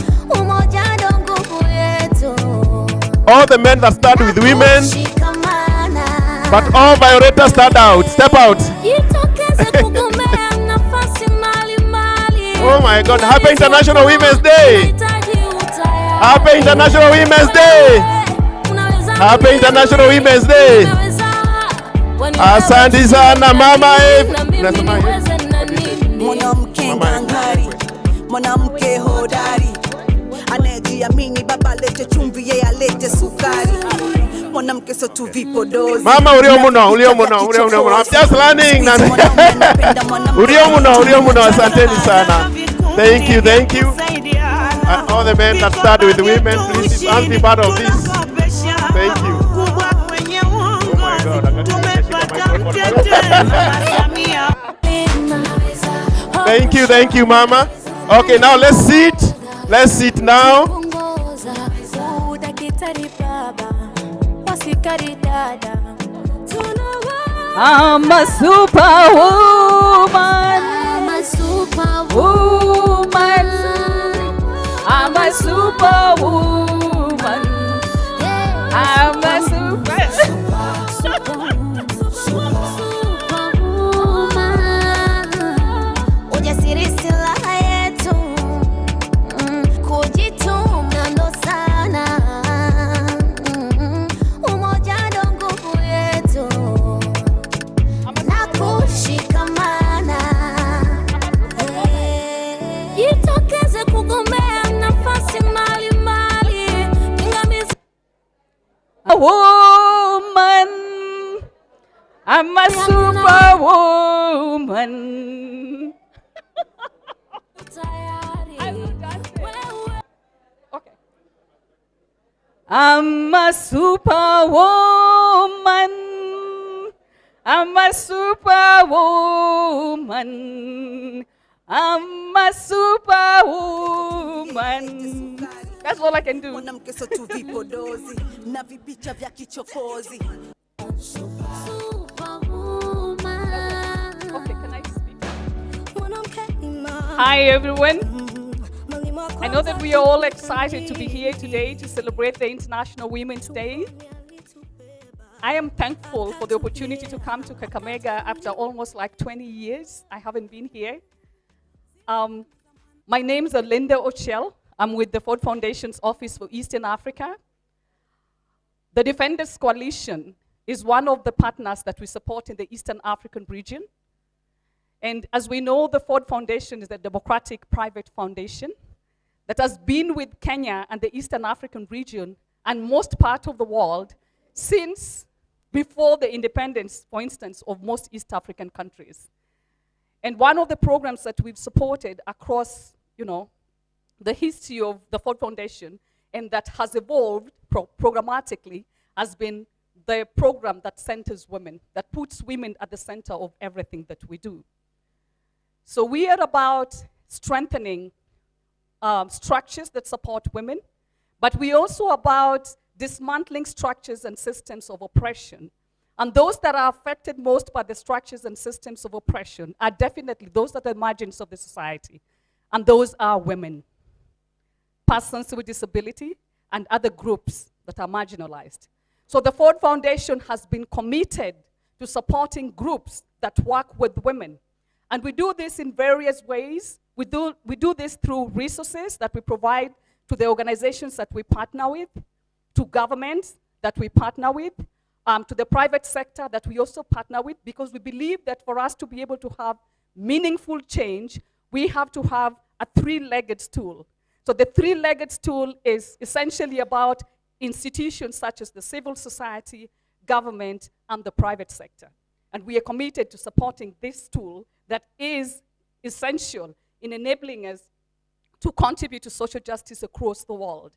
All the men that start with women, but all violators step out. Oh my God, Happy International Women's Day. Happy International Women's Day. Happy International Women's Day. Asante sana Mama Eve. Mwanamke ngangari, mwanamke hodari, anayejiamini, baba lete chumvi, yeye alete sukari. Mwanamke so tu vipodozi. Mama ulio muno. I'm just learning. Ulio muno. Asanteni sana. Thank you. And all the men that start with women, please be part of this. Thank you. Oh my God, I'm going to take the microphone. Thank you, Mama. Okay, now let's sit. Let's sit now. I'm a superwoman. I'm a superwoman. I'm a superwoman. I'm a Ujasiri silaha yetu, kujituma ndo sana, umoja ndo nguvu yetu, na kushikamana. Jitokeze kugombea nafasi mbalimbali, pingamizi. A woman. I'm a superwoman. I'm a superwoman. I'm a superwoman. I'm a superwoman. That's all I can do. Mwanamke so tu vipodozi na vipicha vya kichokozi. Hi everyone. I know that we are all excited to be here today to celebrate the International Women's Day. I am thankful for the opportunity to come to Kakamega after almost like 20 years. I haven't been here. My name is Linda Ochel. I'm with the Ford Foundation's Office for Eastern Africa. The Defenders Coalition is one of the partners that we support in the Eastern African region. And as we know, the Ford Foundation is a democratic private foundation that has been with Kenya and the Eastern African region and most part of the world since before the independence, for instance, of most East African countries. And one of the programs that we've supported across, the history of the Ford Foundation and that has evolved programmatically has been the program that centers women, that puts women at the center of everything that we do. So we are about strengthening structures that support women, but we also about dismantling structures and systems of oppression. And those that are affected most by the structures and systems of oppression are definitely those that are margins of the society. And those are women, persons with disability, and other groups that are marginalized. So the Ford Foundation has been committed to supporting groups that work with women. And we do this in various ways. We do this through resources that we provide to the organizations that we partner with, to governments that we partner with, to the private sector that we also partner with, because we believe that for us to be able to have meaningful change, we have to have a three-legged stool. So the three-legged stool is essentially about institutions such as the civil society, government, and the private sector. And we are committed to supporting this tool that is essential in enabling us to contribute to social justice across the world.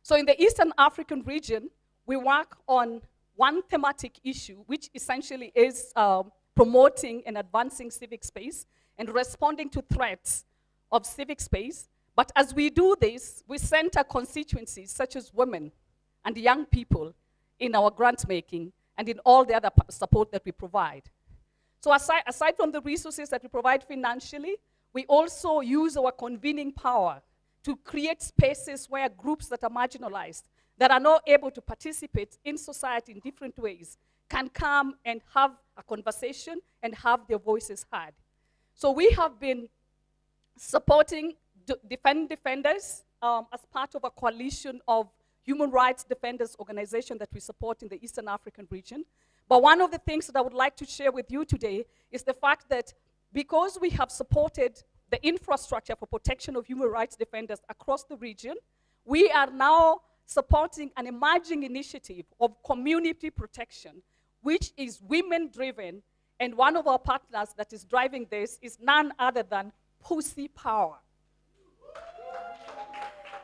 So in the Eastern African region, we work on one thematic issue, which essentially is promoting and advancing civic space and responding to threats of civic space. But as we do this, we center constituencies such as women and young people in our grant making and in all the other support that we provide. So aside from the resources that we provide financially, we also use our convening power to create spaces where groups that are marginalized, that are not able to participate in society in different ways, can come and have a conversation and have their voices heard. So we have been supporting defenders as part of a coalition of human rights defenders organization that we support in the Eastern African region. But one of the things that I would like to share with you today is the fact that because we have supported the infrastructure for protection of human rights defenders across the region, we are now supporting an emerging initiative of community protection, which is women-driven, and one of our partners that is driving this is none other than Pussy Power.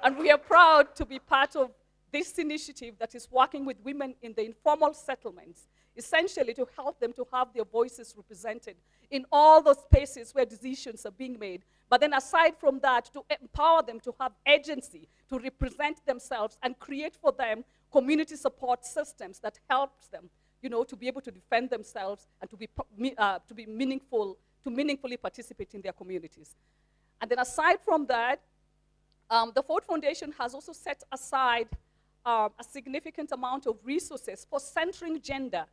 And we are proud to be part of this initiative that is working with women in the informal settlements, essentially to help them to have their voices represented in all those spaces where decisions are being made. But then aside from that, to empower them to have agency, to represent themselves and create for them community support systems that helps them, to be able to defend themselves and to meaningfully participate in their communities. And then aside from that, the Ford Foundation has also set aside a significant amount of resources for centering gender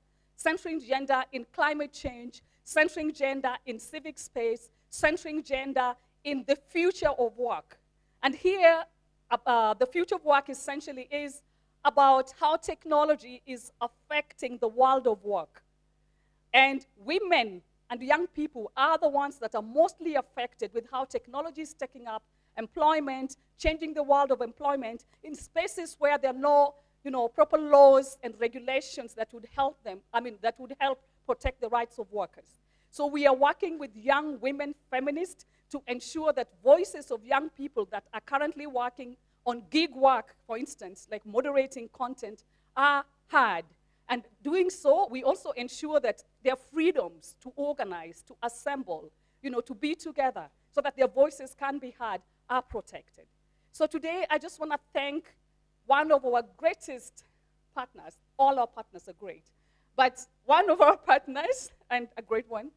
in climate change, centering gender in civic space, centering gender in the future of work. And here, the future of work essentially is about how technology is affecting the world of work. And women and young people are the ones that are mostly affected with how technology is taking up employment, changing the world of employment in spaces where there are no proper laws and regulations that would help them, that would help protect the rights of workers. So we are working with young women feminists to ensure that voices of young people that are currently working on gig work, for instance, like moderating content, are heard. And doing so, we also ensure that their freedoms to organize, to assemble, to be together, so that their voices can be heard, are protected. So today, I just want to thank one of our greatest partners. All our partners are great. But one of our partners, and a great one,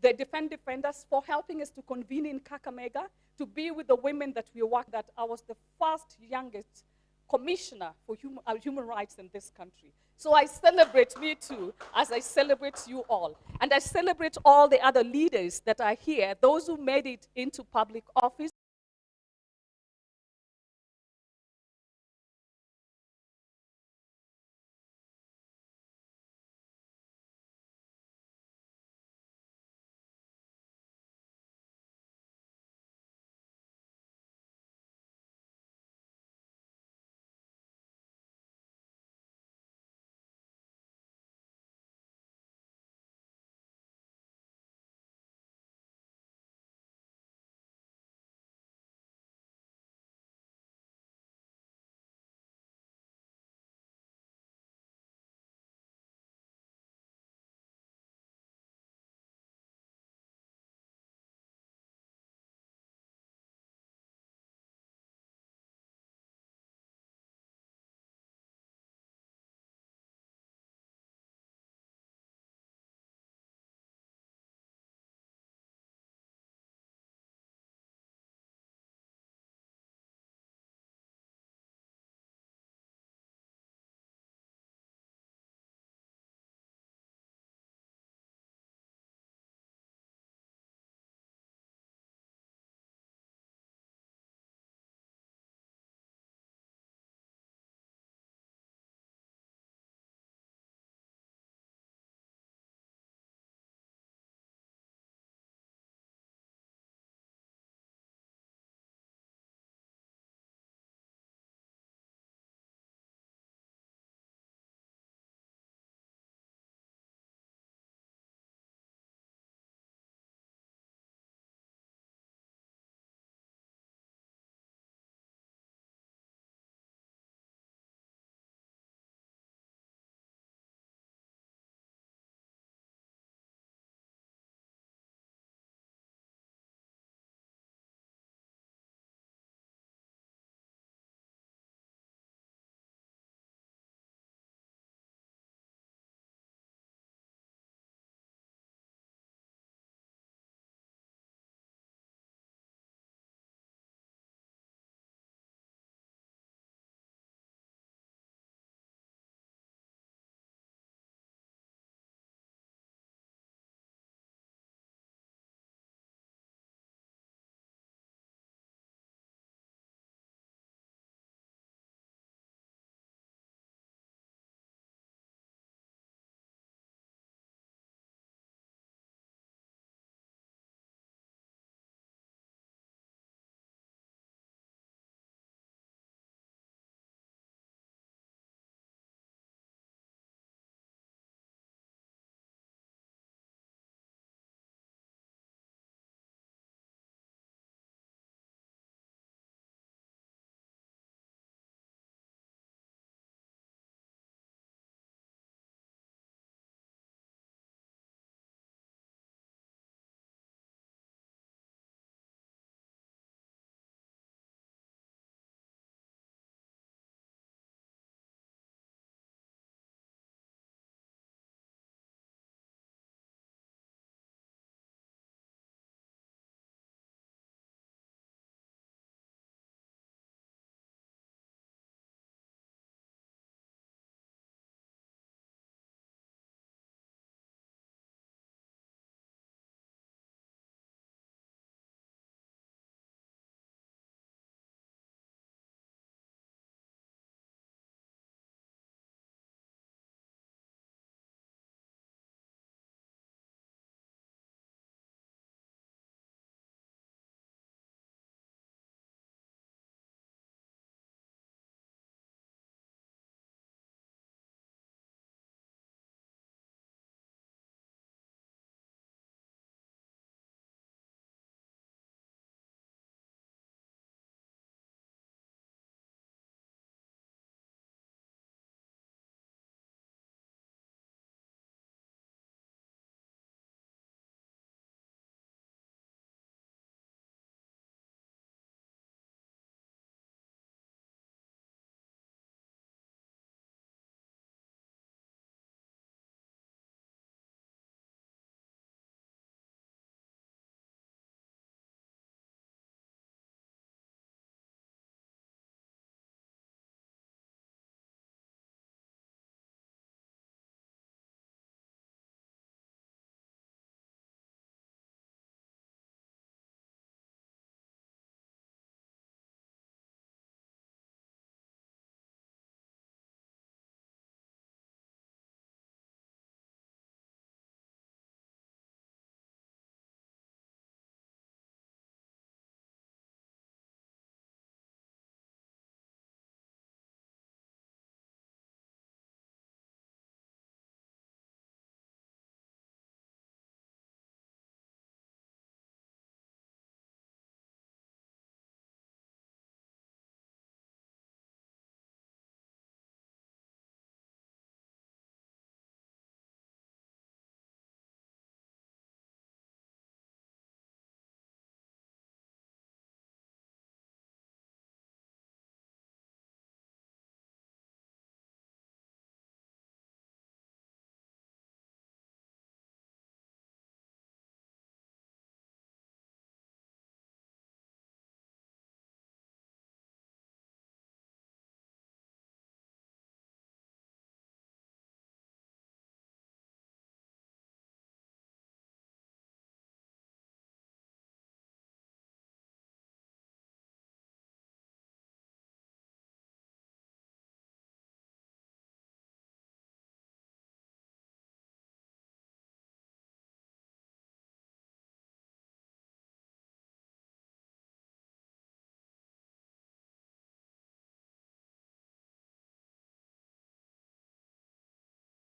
the defenders for helping us to convene in Kakamega, to be with the women that we work, that I was the first youngest commissioner for human rights in this country. So I celebrate me too, as I celebrate you all. And I celebrate all the other leaders that are here, those who made it into public office.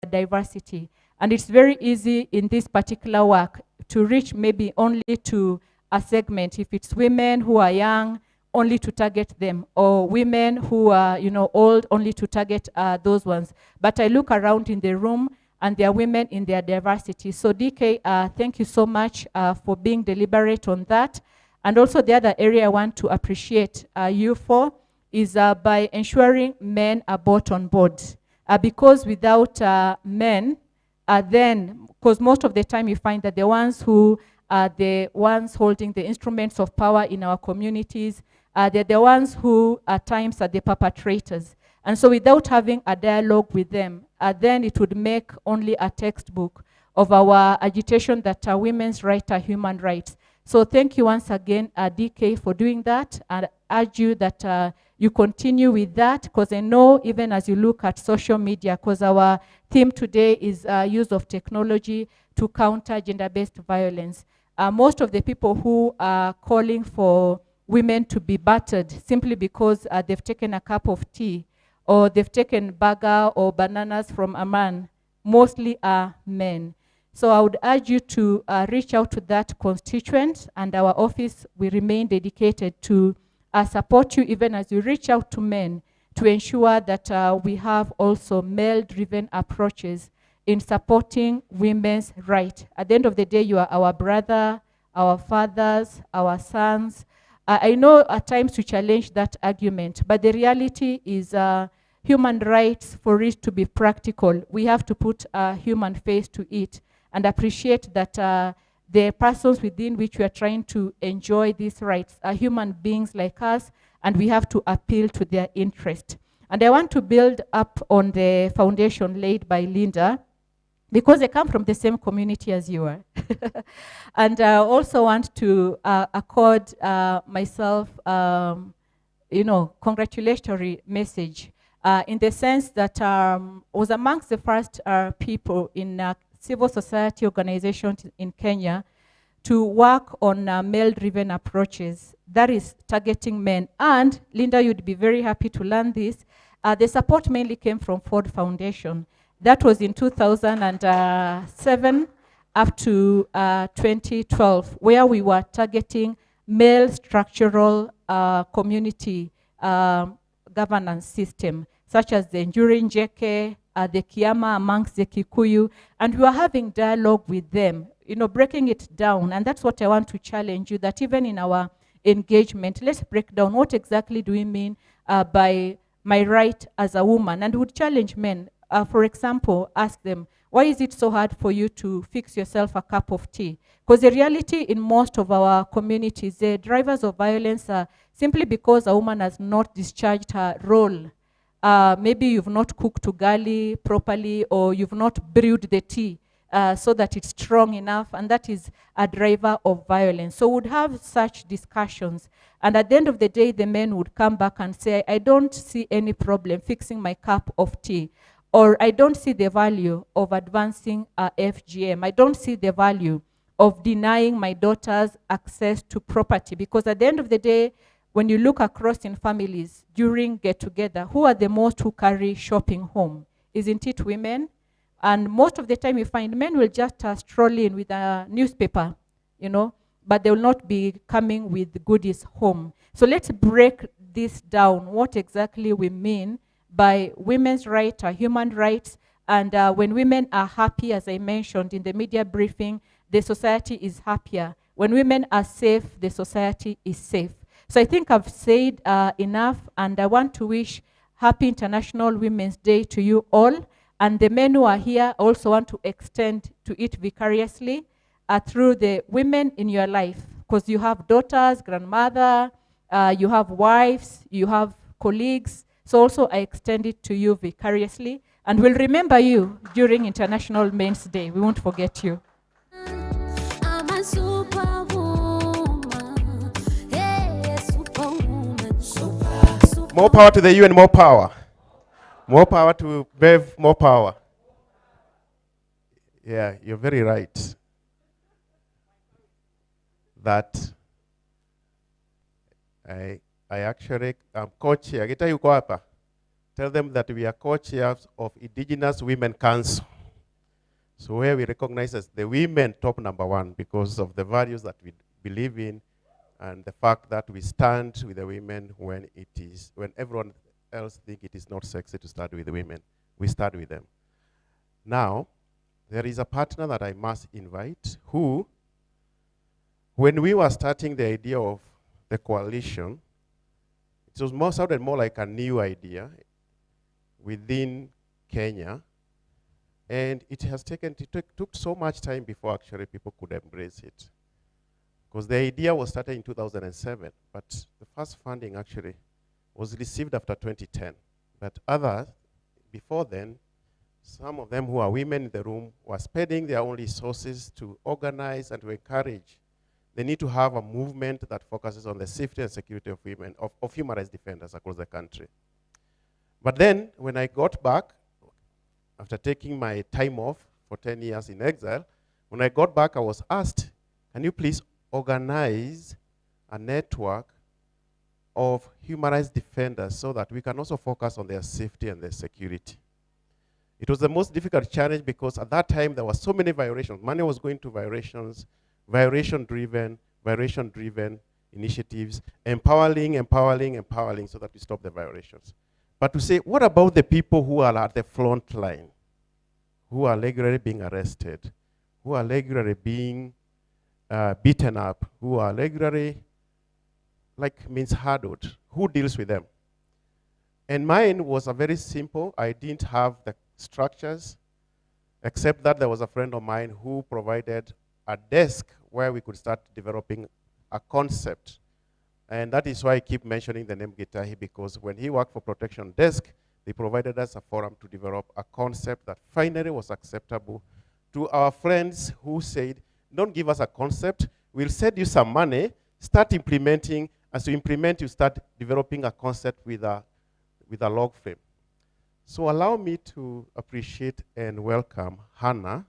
diversity. And it's very easy in this particular work to reach maybe only to a segment. If it's women who are young, only to target them, or women who are, old, only to target those ones. But I look around in the room, and there are women in their diversity. So DK, thank you so much for being deliberate on that. And also the other area I want to appreciate you for is by ensuring men are brought on board. Because without men, then, because most of the time you find that the ones who are the ones holding the instruments of power in our communities, they're the ones who at times are the perpetrators. And so without having a dialogue with them, then it would make only a textbook of our agitation that women's rights are human rights. So thank you once again, DK, for doing that. And I urge you that you continue with that, because I know even as you look at social media, because our theme today is use of technology to counter gender-based violence. Most of the people who are calling for women to be battered simply because they've taken a cup of tea, or they've taken burger or bananas from a man, mostly are men. So I would urge you to reach out to that constituent, and our office will remain dedicated to support you even as you reach out to men, to ensure that we have also male-driven approaches in supporting women's rights. At the end of the day, you are our brother, our fathers, our sons. I know at times we challenge that argument, but the reality is human rights, for it to be practical, we have to put a human face to it and appreciate that the persons within which we are trying to enjoy these rights are human beings like us, and we have to appeal to their interest. And I want to build up on the foundation laid by Linda, because I come from the same community as you are. And I also want to accord myself, congratulatory message in the sense that was amongst the first people in civil society organizations in Kenya to work on male-driven approaches, that is targeting men. And Linda, you'd be very happy to learn this. The support mainly came from Ford Foundation. That was in 2007 up to 2012, where we were targeting male structural community governance system, such as the Njuri Njeke, the Kiama amongst the Kikuyu, and we were having dialogue with them, breaking it down. And that's what I want to challenge you, that even in our engagement, let's break down what exactly do we mean by my right as a woman. And we would challenge men. For example, ask them, why is it so hard for you to fix yourself a cup of tea? Because the reality in most of our communities, the drivers of violence are simply because a woman has not discharged her role. Maybe you've not cooked ugali properly, or you've not brewed the tea so that it's strong enough, and that is a driver of violence. So we'd have such discussions, and at the end of the day, the men would come back and say, I don't see any problem fixing my cup of tea, or I don't see the value of advancing FGM. I don't see the value of denying my daughters access to property, because at the end of the day, when you look across in families during get-together, who are the most who carry shopping home? Isn't it women? And most of the time you find men will just stroll in with a newspaper, but they will not be coming with goodies home. So let's break this down, what exactly we mean by women's rights or human rights. And when women are happy, as I mentioned in the media briefing, the society is happier. When women are safe, the society is safe. So I think I've said enough, and I want to wish Happy International Women's Day to you all. And the men who are here, I also want to extend to it vicariously through the women in your life, because you have daughters, grandmother, you have wives, you have colleagues. So also I extend it to you vicariously, and we'll remember you during International Men's Day. We won't forget you. I'm a superwoman. Hey, superwoman. More power to the UN, more power. More power to Bev, more power. Yeah, you're very right. That I actually am co-chair. Geta yuko hapa. Tell them that we are co-chairs of Indigenous Women Council. So where we recognize as the women top number one because of the values that we believe in and the fact that we stand with the women when everyone else think it is not sexy to start with the women. We start with them. Now, there is a partner that I must invite who, when we were starting the idea of the coalition, it was sounded more like a new idea within Kenya. And it took so much time before actually people could embrace it. Because the idea was started in 2007, but the first funding actually was received after 2010. But others, before then, some of them who are women in the room were spending their own resources to organize and to encourage. They need to have a movement that focuses on the safety and security of women, of human rights defenders across the country. But then, when I got back, after taking my time off for 10 years in exile, when I got back, I was asked, can you please organize a network of human rights defenders so that we can also focus on their safety and their security? It was the most difficult challenge because at that time there were so many violations. Money was going to violations, violation-driven initiatives, empowering so that we stop the violations. But to say, what about the people who are at the front line, who are regularly being arrested, who are regularly being beaten up, who are regularly hurdled? Who deals with them? And mine was a very simple. I didn't have the structures, except that there was a friend of mine who provided a desk where we could start developing a concept. And that is why I keep mentioning the name Gitahi, because when he worked for Protection Desk, they provided us a forum to develop a concept that finally was acceptable to our friends who said, don't give us a concept, we'll send you some money, start implementing. As you implement, you start developing a concept with a log frame. So allow me to appreciate and welcome Hannah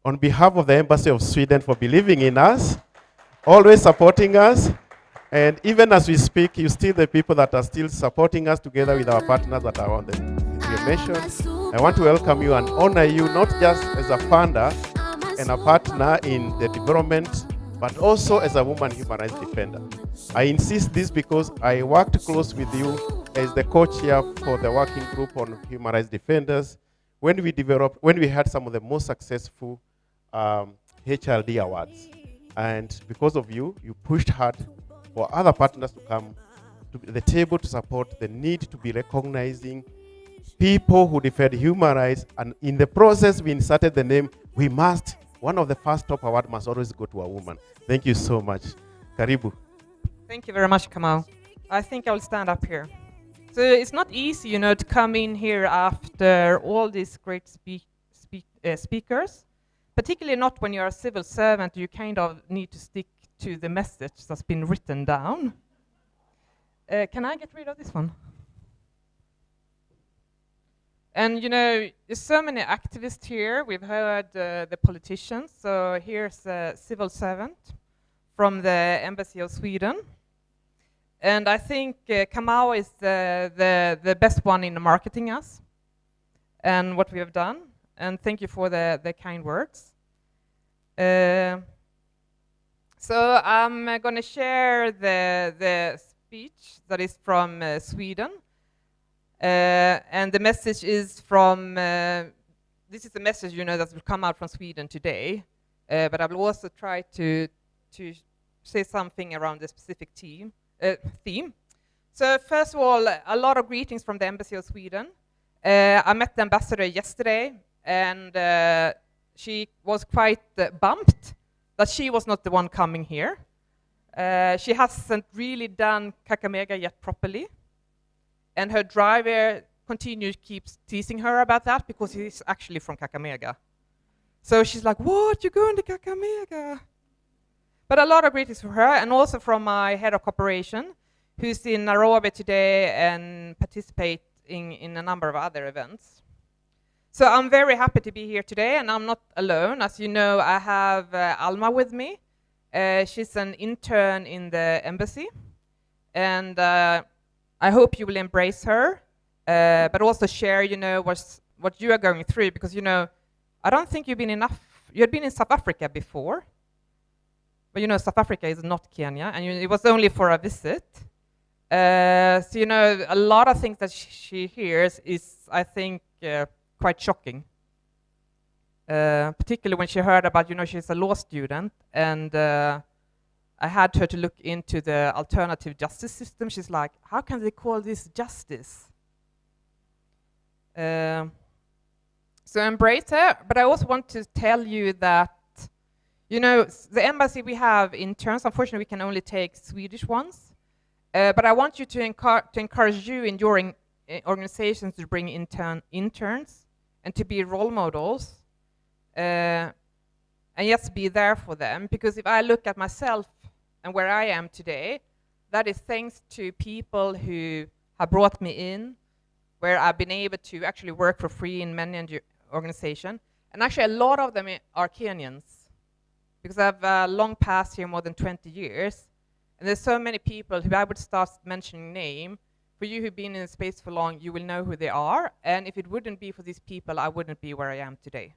on behalf of the Embassy of Sweden for believing in us, always supporting us. And even as we speak, you see the people that are still supporting us together with our partners that are on the information. I want to welcome you and honor you, not just as a funder and a partner in the development, but also as a woman human rights defender. I insist this because I worked close with you as the co-chair for the working group on human rights defenders when we had some of the most successful HRD awards. And because of you, you pushed hard for other partners to come to the table to support the need to be recognizing people who defend human rights. And in the process, we inserted the name, one of the first top awards must always go to a woman. Thank you so much. Karibu. Thank you very much, Kamal. I think I'll stand up here. So it's not easy, to come in here after all these great speakers, particularly not when you're a civil servant. You kind of need to stick to the message that's been written down. Can I get rid of this one? And there's so many activists here. We've heard the politicians. So here's a civil servant from the Embassy of Sweden. And I think Kamau is the best one in marketing us and what we have done. And thank you for the kind words. So I'm going to share the speech that is from Sweden. And the message is from, this is the message, that will come out from Sweden today. But I will also try to say something around the specific theme. So first of all, a lot of greetings from the Embassy of Sweden. I met the ambassador yesterday, and she was quite bumped that she was not the one coming here. She hasn't really done Kakamega yet properly. And her driver keeps teasing her about that because he's actually from Kakamega. So she's like, what, you're going to Kakamega? But a lot of greetings for her, and also from my head of cooperation, who's in Nairobi today and participating in a number of other events. So I'm very happy to be here today, and I'm not alone. As you know, I have Alma with me. She's an intern in the embassy, and I hope you will embrace her, but also share, what you are going through, because, I don't think you've been in South Africa before. But you know, South Africa is not Kenya, and it was only for a visit. So you know, a lot of things that she hears is, I think, quite shocking. Particularly when she heard about, you know, she's a law student, and I had her to look into the alternative justice system. She's like, how can they call this justice? So embrace her, but I also want to tell you that, you know, the embassy we have interns, unfortunately we can only take Swedish ones, but I want you to encourage you in your organizations to bring interns and to be role models, and yes, be there for them, because if I look at myself and where I am today, that is thanks to people who have brought me in, where I've been able to actually work for free in many organizations, and actually a lot of them are Kenyans, because I've long past here, more than 20 years, and there's so many people who I would start mentioning name. For you who've been in the space for long, you will know who they are, and if it wouldn't be for these people, I wouldn't be where I am today.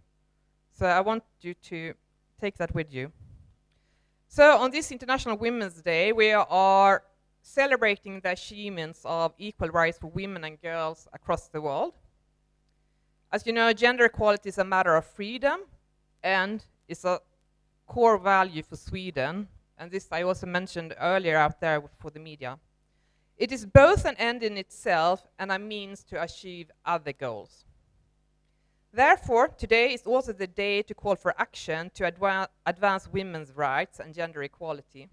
So I want you to take that with you. So on this International Women's Day, we are celebrating the achievements of equal rights for women and girls across the world. As you know, gender equality is a matter of freedom, and it's a core value for Sweden, and this I also mentioned earlier out there for the media. It is both an end in itself and a means to achieve other goals. Therefore, today is also the day to call for action to advance women's rights and gender equality.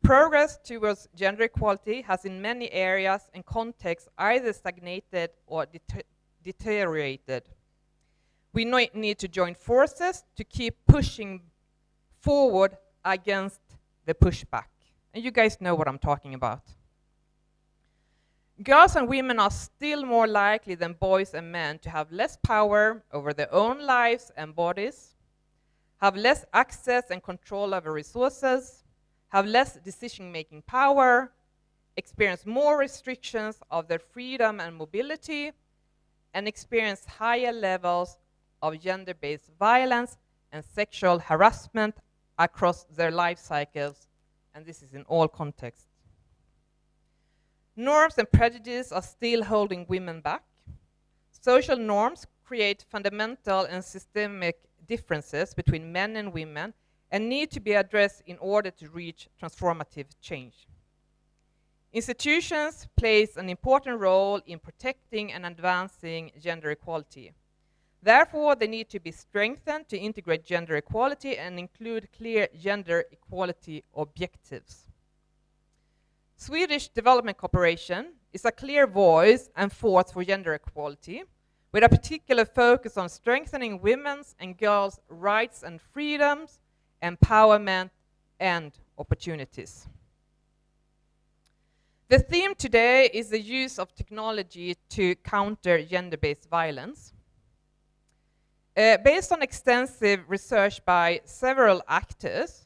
Progress towards gender equality has in many areas and contexts either stagnated or deteriorated. We need to join forces to keep pushing forward against the pushback. And you guys know what I'm talking about. Girls and women are still more likely than boys and men to have less power over their own lives and bodies, have less access and control over resources, have less decision-making power, experience more restrictions of their freedom and mobility, and experience higher levels of gender-based violence and sexual harassment across their life cycles, and this is in all contexts. Norms and prejudices are still holding women back. Social norms create fundamental and systemic differences between men and women and need to be addressed in order to reach transformative change. Institutions play an important role in protecting and advancing gender equality. Therefore, they need to be strengthened to integrate gender equality and include clear gender equality objectives. Swedish Development Cooperation is a clear voice and force for gender equality, with a particular focus on strengthening women's and girls' rights and freedoms, empowerment, and opportunities. The theme today is the use of technology to counter gender-based violence. Based on extensive research by several actors,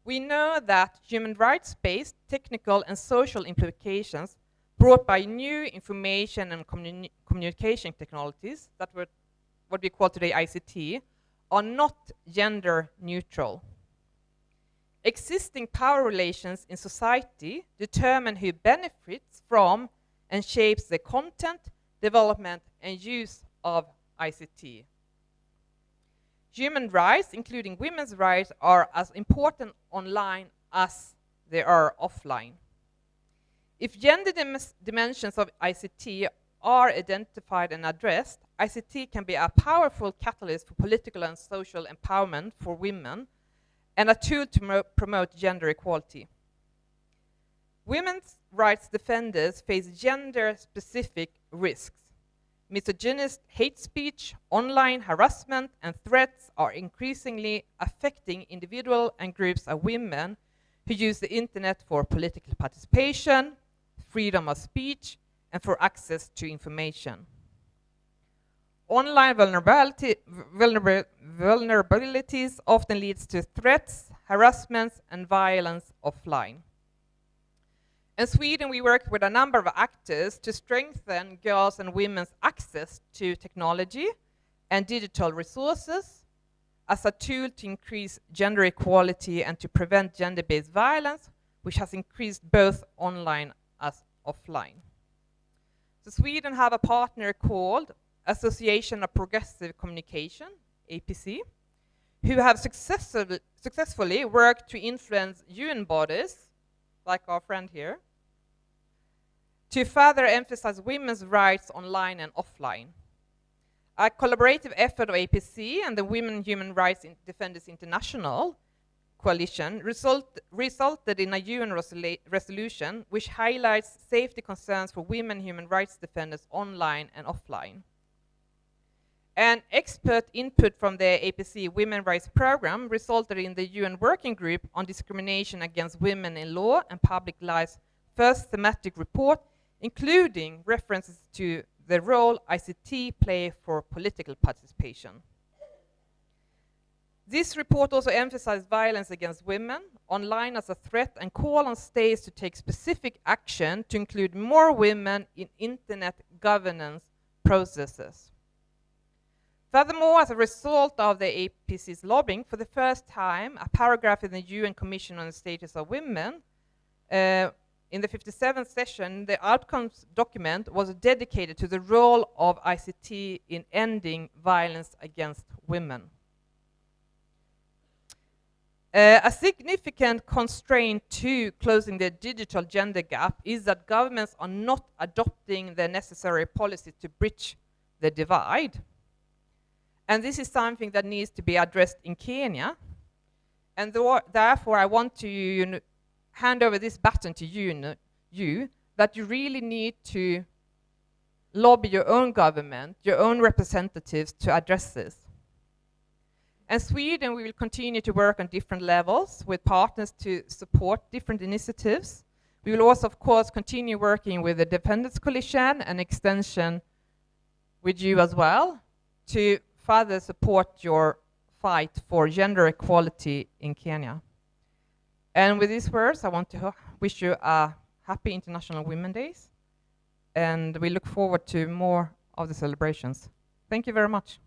we know that human rights-based technical and social implications brought by new information and communication technologies, that were what we call today ICT, are not gender neutral. Existing power relations in society determine who benefits from and shapes the content, development, and use of ICT. Human rights, including women's rights, are as important online as they are offline. If gender dimensions of ICT are identified and addressed, ICT can be a powerful catalyst for political and social empowerment for women and a tool to promote gender equality. Women's rights defenders face gender-specific risks. Misogynist hate speech, online harassment, and threats are increasingly affecting individuals and groups of women who use the internet for political participation, freedom of speech, and for access to information. Online vulnerabilities often leads to threats, harassments, and violence offline. In Sweden, we work with a number of actors to strengthen girls' and women's access to technology and digital resources as a tool to increase gender equality and to prevent gender-based violence, which has increased both online as offline. So Sweden have a partner called Association of Progressive Communication, APC, who have successfully worked to influence UN bodies, like our friend here, to further emphasize women's rights online and offline. A collaborative effort of APC and the Women Human Rights Defenders International coalition resulted in a UN resolution which highlights safety concerns for women human rights defenders online and offline. And expert input from the APC Women Rights Program resulted in the UN Working Group on Discrimination Against Women in Law and Public Life's first thematic report, including references to the role ICT play for political participation. This report also emphasized violence against women online as a threat and call on states to take specific action to include more women in internet governance processes. Furthermore, as a result of the APC's lobbying, for the first time, a paragraph in the UN Commission on the Status of Women in the 57th session, the outcomes document was dedicated to the role of ICT in ending violence against women. A significant constraint to closing the digital gender gap is that governments are not adopting the necessary policies to bridge the divide. And this is something that needs to be addressed in Kenya. And therefore, I want to hand over this baton to you, that you really need to lobby your own government, your own representatives to address this. And Sweden, we will continue to work on different levels with partners to support different initiatives. We will also, of course, continue working with the Defenders Coalition and extension with you as well to further support your fight for gender equality in Kenya. And with these words, I want to wish you a happy International Women's Days, and we look forward to more of the celebrations. Thank you very much.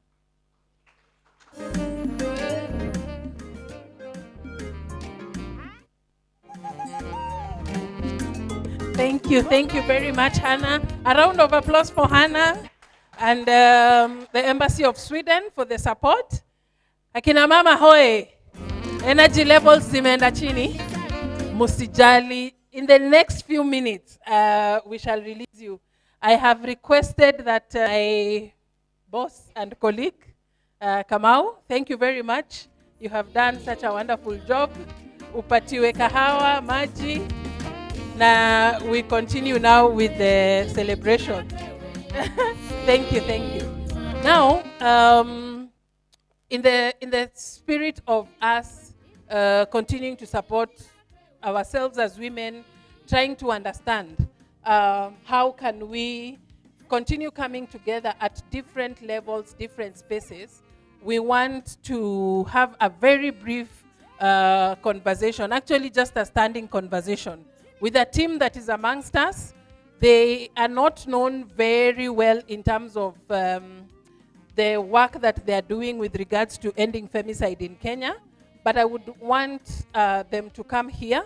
Thank you very much, Hannah. A round of applause for Hannah and the Embassy of Sweden for the support. Akina mama hoye, energy levels zimeenda chini, musijali. In the next few minutes, we shall release you. I have requested that my boss and colleague, Kamau, thank you very much. You have done such a wonderful job. Upatiwe kahawa, maji, na we continue now with the celebration. Thank you, thank you. Now, in the spirit of us continuing to support ourselves as women, trying to understand how can we continue coming together at different levels, different spaces, we want to have a very brief conversation, actually just a standing conversation, with a team that is amongst us. They are not known very well in terms of the work that they are doing with regards to ending femicide in Kenya, but I would want them to come here.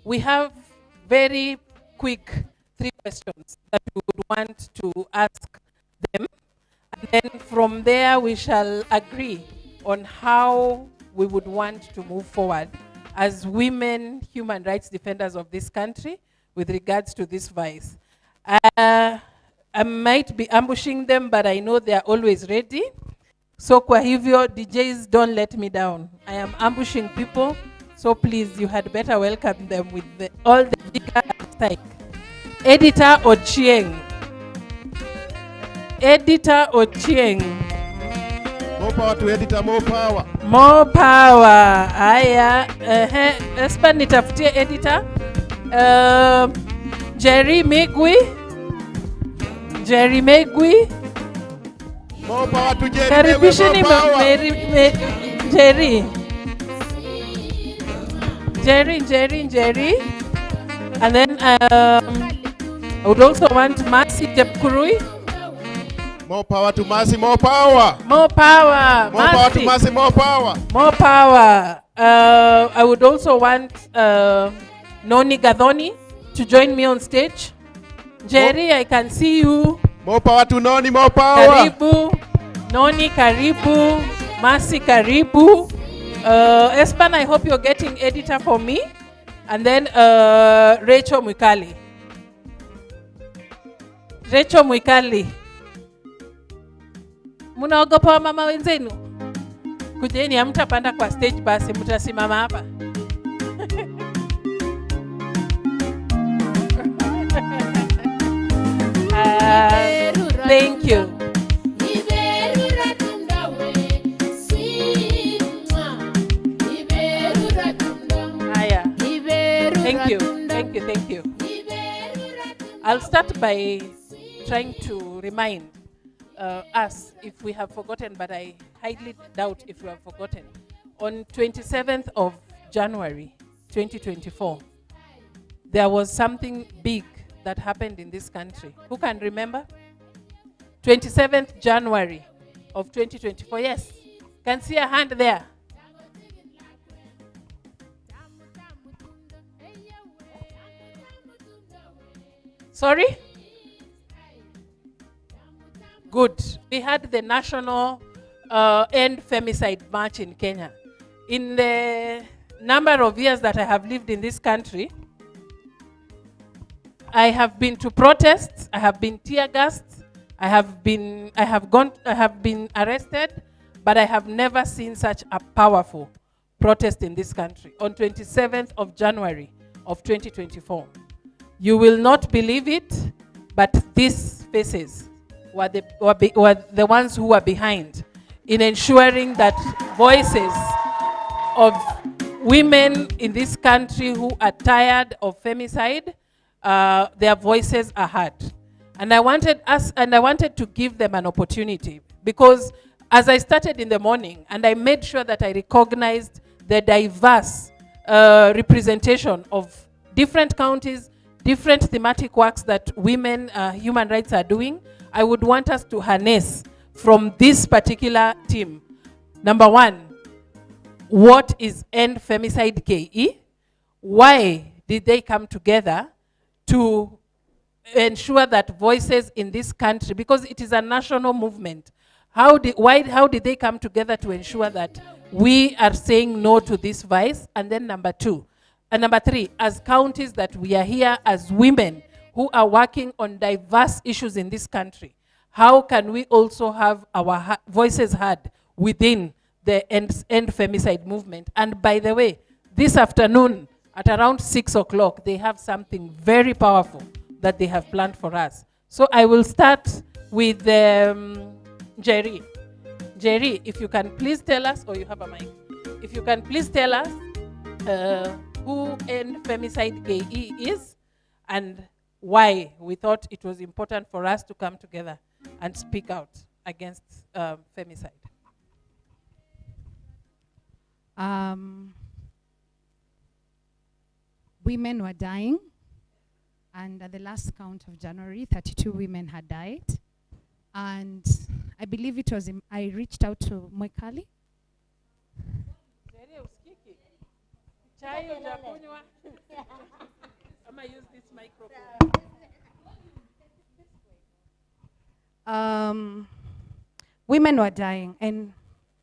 We have very quick 3 questions that we would want to ask them. And then from there, we shall agree on how we would want to move forward as women human rights defenders of this country with regards to this vice. I might be ambushing them, but I know they are always ready. So kwa hivyo, DJs, don't let me down. I am ambushing people, so please, you had better welcome them with all the vigor at stake. Editor Ochieng. Editor Ochieng. More power to editor, more power. More power. Aya. Espa nitafutie editor. Jerry Megui. Jerry Megui. More power to Jerry. Karibisheni Jerry. Jerry. And then I would also want Mercy Jepkurui. More power to Mercy, more power. More power. More power to Mercy, more power. More power. I would also want Noni Gadhoni to join me on stage. Jerry, I can see you. More power to Noni, more power. Karibu. Noni, karibu. Mercy, karibu. Espan, I hope you're getting editor for me. And then Rachel Mwikali. Rachel Mwikali. Munaogopa mama wenzenu? Kujeni, hamtapanda kwa stage basi, mtasimama hapa. Thank you. Thank you, thank you, thank you. I'll start by trying to remind us if we have forgotten, but I highly doubt if we have forgotten. On 27th of January 2024, there was something big that happened in this country. Who can remember? 27th January of 2024, yes. Can see a hand there. Sorry? Good. We had the national end femicide march in Kenya. In the number of years that I have lived in this country, I have been to protests, I have been tear gassed, I have been arrested, but I have never seen such a powerful protest in this country. On 27th of January of 2024. You will not believe it, but these faces were the ones who were behind in ensuring that voices of women in this country who are tired of femicide, their voices are heard. And I wanted to give them an opportunity, because as I started in the morning and I made sure that I recognized the diverse representation of different counties, different thematic works that women human rights are doing, I would want us to harness from this particular team. Number one, what is End Femicide KE? Why did they come together to ensure that voices in this country, because it is a national movement, how did they come together to ensure that we are saying no to this vice? And then number two, and number three, as counties that we are here as women who are working on diverse issues in this country, how can we also have our voices heard within the end femicide movement? And by the way, this afternoon at around 6 o'clock, they have something very powerful that they have planned for us. So I will start with Jerry. Jerry, if you can please tell us, or you have a mic, if you can please tell us who End Femicide KE is and why we thought it was important for us to come together and speak out against femicide. Women were dying, and at the last count of January, 32 women had died. And I believe it was, I reached out to Mwikali. Women were dying, and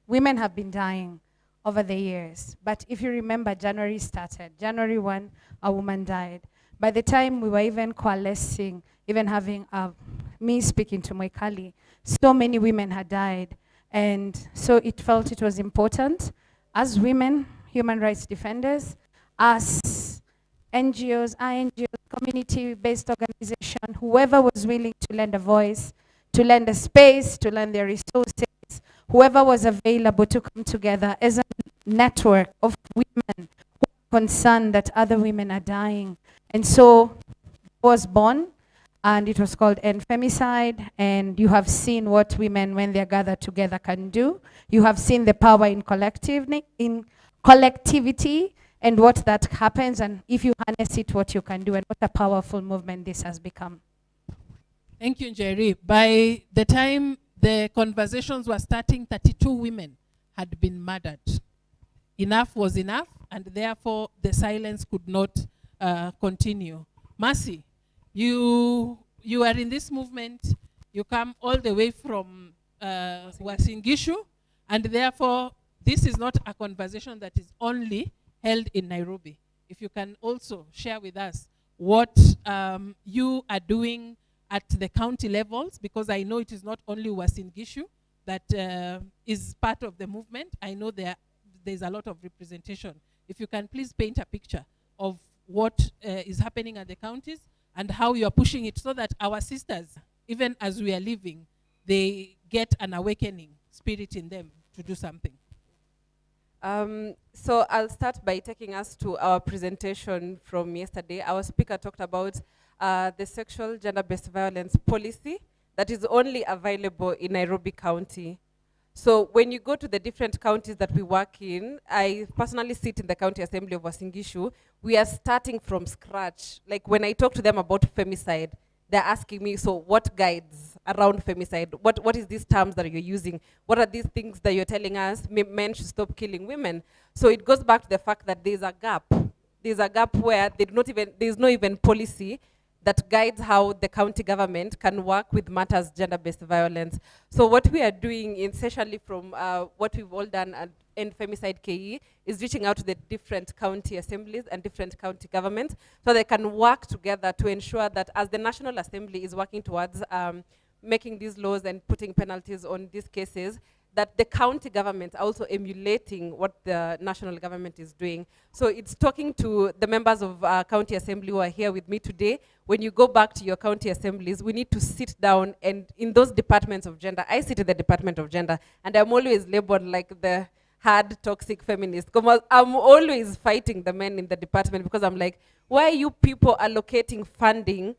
women have been dying over the years. But if you remember, January started. January 1, a woman died. By the time we were even coalescing, even having me speaking to Mwikali, so many women had died. And so it felt it was important as women, human rights defenders, as NGOs, INGOs, community-based organization, whoever was willing to lend a voice, to lend a space, to lend their resources, whoever was available to come together as a network of women who are concerned that other women are dying. And so it was born, and it was called End Femicide, and you have seen what women, when they're gathered together, can do. You have seen the power in collectivity, and what that happens, and if you harness it, what you can do, and what a powerful movement this has become. Thank you, Jerry. By the time the conversations were starting, 32 women had been murdered. Enough was enough, and therefore the silence could not continue. Mercy, you are in this movement. You come all the way from Uasin Gishu, and therefore this is not a conversation that is only held in Nairobi. If you can also share with us what you are doing at the county levels, because I know it is not only Uasin Gishu that is part of the movement. I know there's a lot of representation. If you can please paint a picture of what is happening at the counties and how you are pushing it so that our sisters, even as we are living, they get an awakening spirit in them to do something. So I'll start by taking us to our presentation from yesterday. Our speaker talked about the sexual gender-based violence policy that is only available in Nairobi County. So when you go to the different counties that we work in, I personally sit in the County Assembly of Uasin Gishu, we are starting from scratch. Like when I talk to them about femicide, they're asking me, so what guides around femicide? What is these terms that you're using? What are these things that you're telling us men should stop killing women? So it goes back to the fact that there's a gap. There's a gap where there's no even policy that guides how the county government can work with matters gender-based violence. So what we are doing, essentially from what we've all done at End Femicide KE, is reaching out to the different county assemblies and different county governments so they can work together to ensure that as the National Assembly is working towards making these laws and putting penalties on these cases, that the county governments are also emulating what the national government is doing. So it's talking to the members of county assembly who are here with me today. When you go back to your county assemblies, we need to sit down and in those departments of gender, I sit in the Department of Gender, and I'm always labeled like the hard, toxic feminist. I'm always fighting the men in the department because I'm like, why are you people allocating funding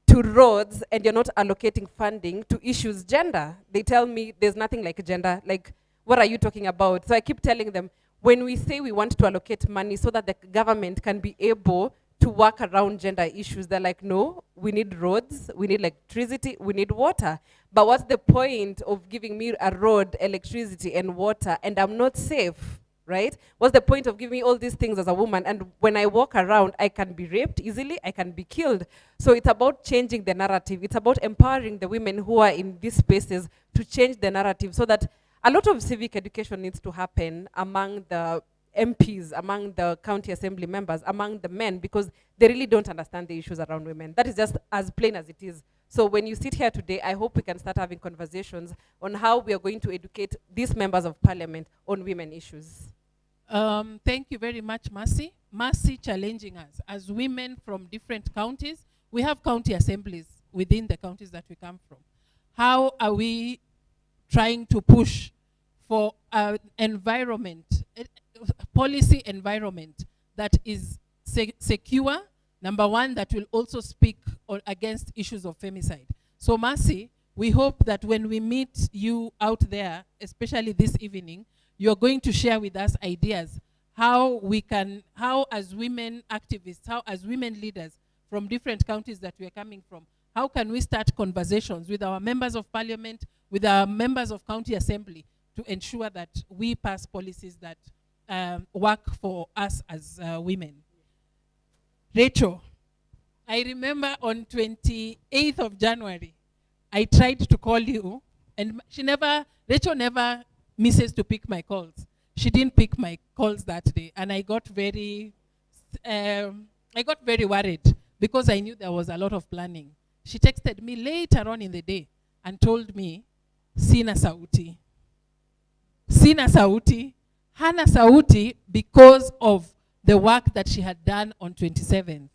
to roads and you're not allocating funding to issues gender? They tell me there's nothing like gender. Like, what are you talking about? So I keep telling them, when we say we want to allocate money so that the government can be able to work around gender issues, they're like, no, we need roads, we need electricity, we need water. But what's the point of giving me a road, electricity, and water, and I'm not safe? Right? What's the point of giving me all these things as a woman? And when I walk around, I can be raped easily, I can be killed. So it's about changing the narrative. It's about empowering the women who are in these spaces to change the narrative so that a lot of civic education needs to happen among the MPs, among the county assembly members, among the men, because they really don't understand the issues around women. That is just as plain as it is. So when you sit here today, I hope we can start having conversations on how we are going to educate these members of parliament on women issues. Thank you very much, Mercy. Mercy challenging us. As women from different counties, we have county assemblies within the counties that we come from. How are we trying to push for an environment, policy environment that is secure, number one, that will also speak against issues of femicide? So Mercy, we hope that when we meet you out there, especially this evening, you're going to share with us ideas how we can, how as women activists, how as women leaders from different counties that we are coming from, how can we start conversations with our members of parliament, with our members of county assembly to ensure that we pass policies that work for us as women. Rachel, I remember on 28th of January, I tried to call you, and Rachel never misses to pick my calls. She didn't pick my calls that day, and I got very worried because I knew there was a lot of planning. She texted me later on in the day and told me, Sina Sauti. Sina Sauti, Hana Sauti, because of the work that she had done on 27th.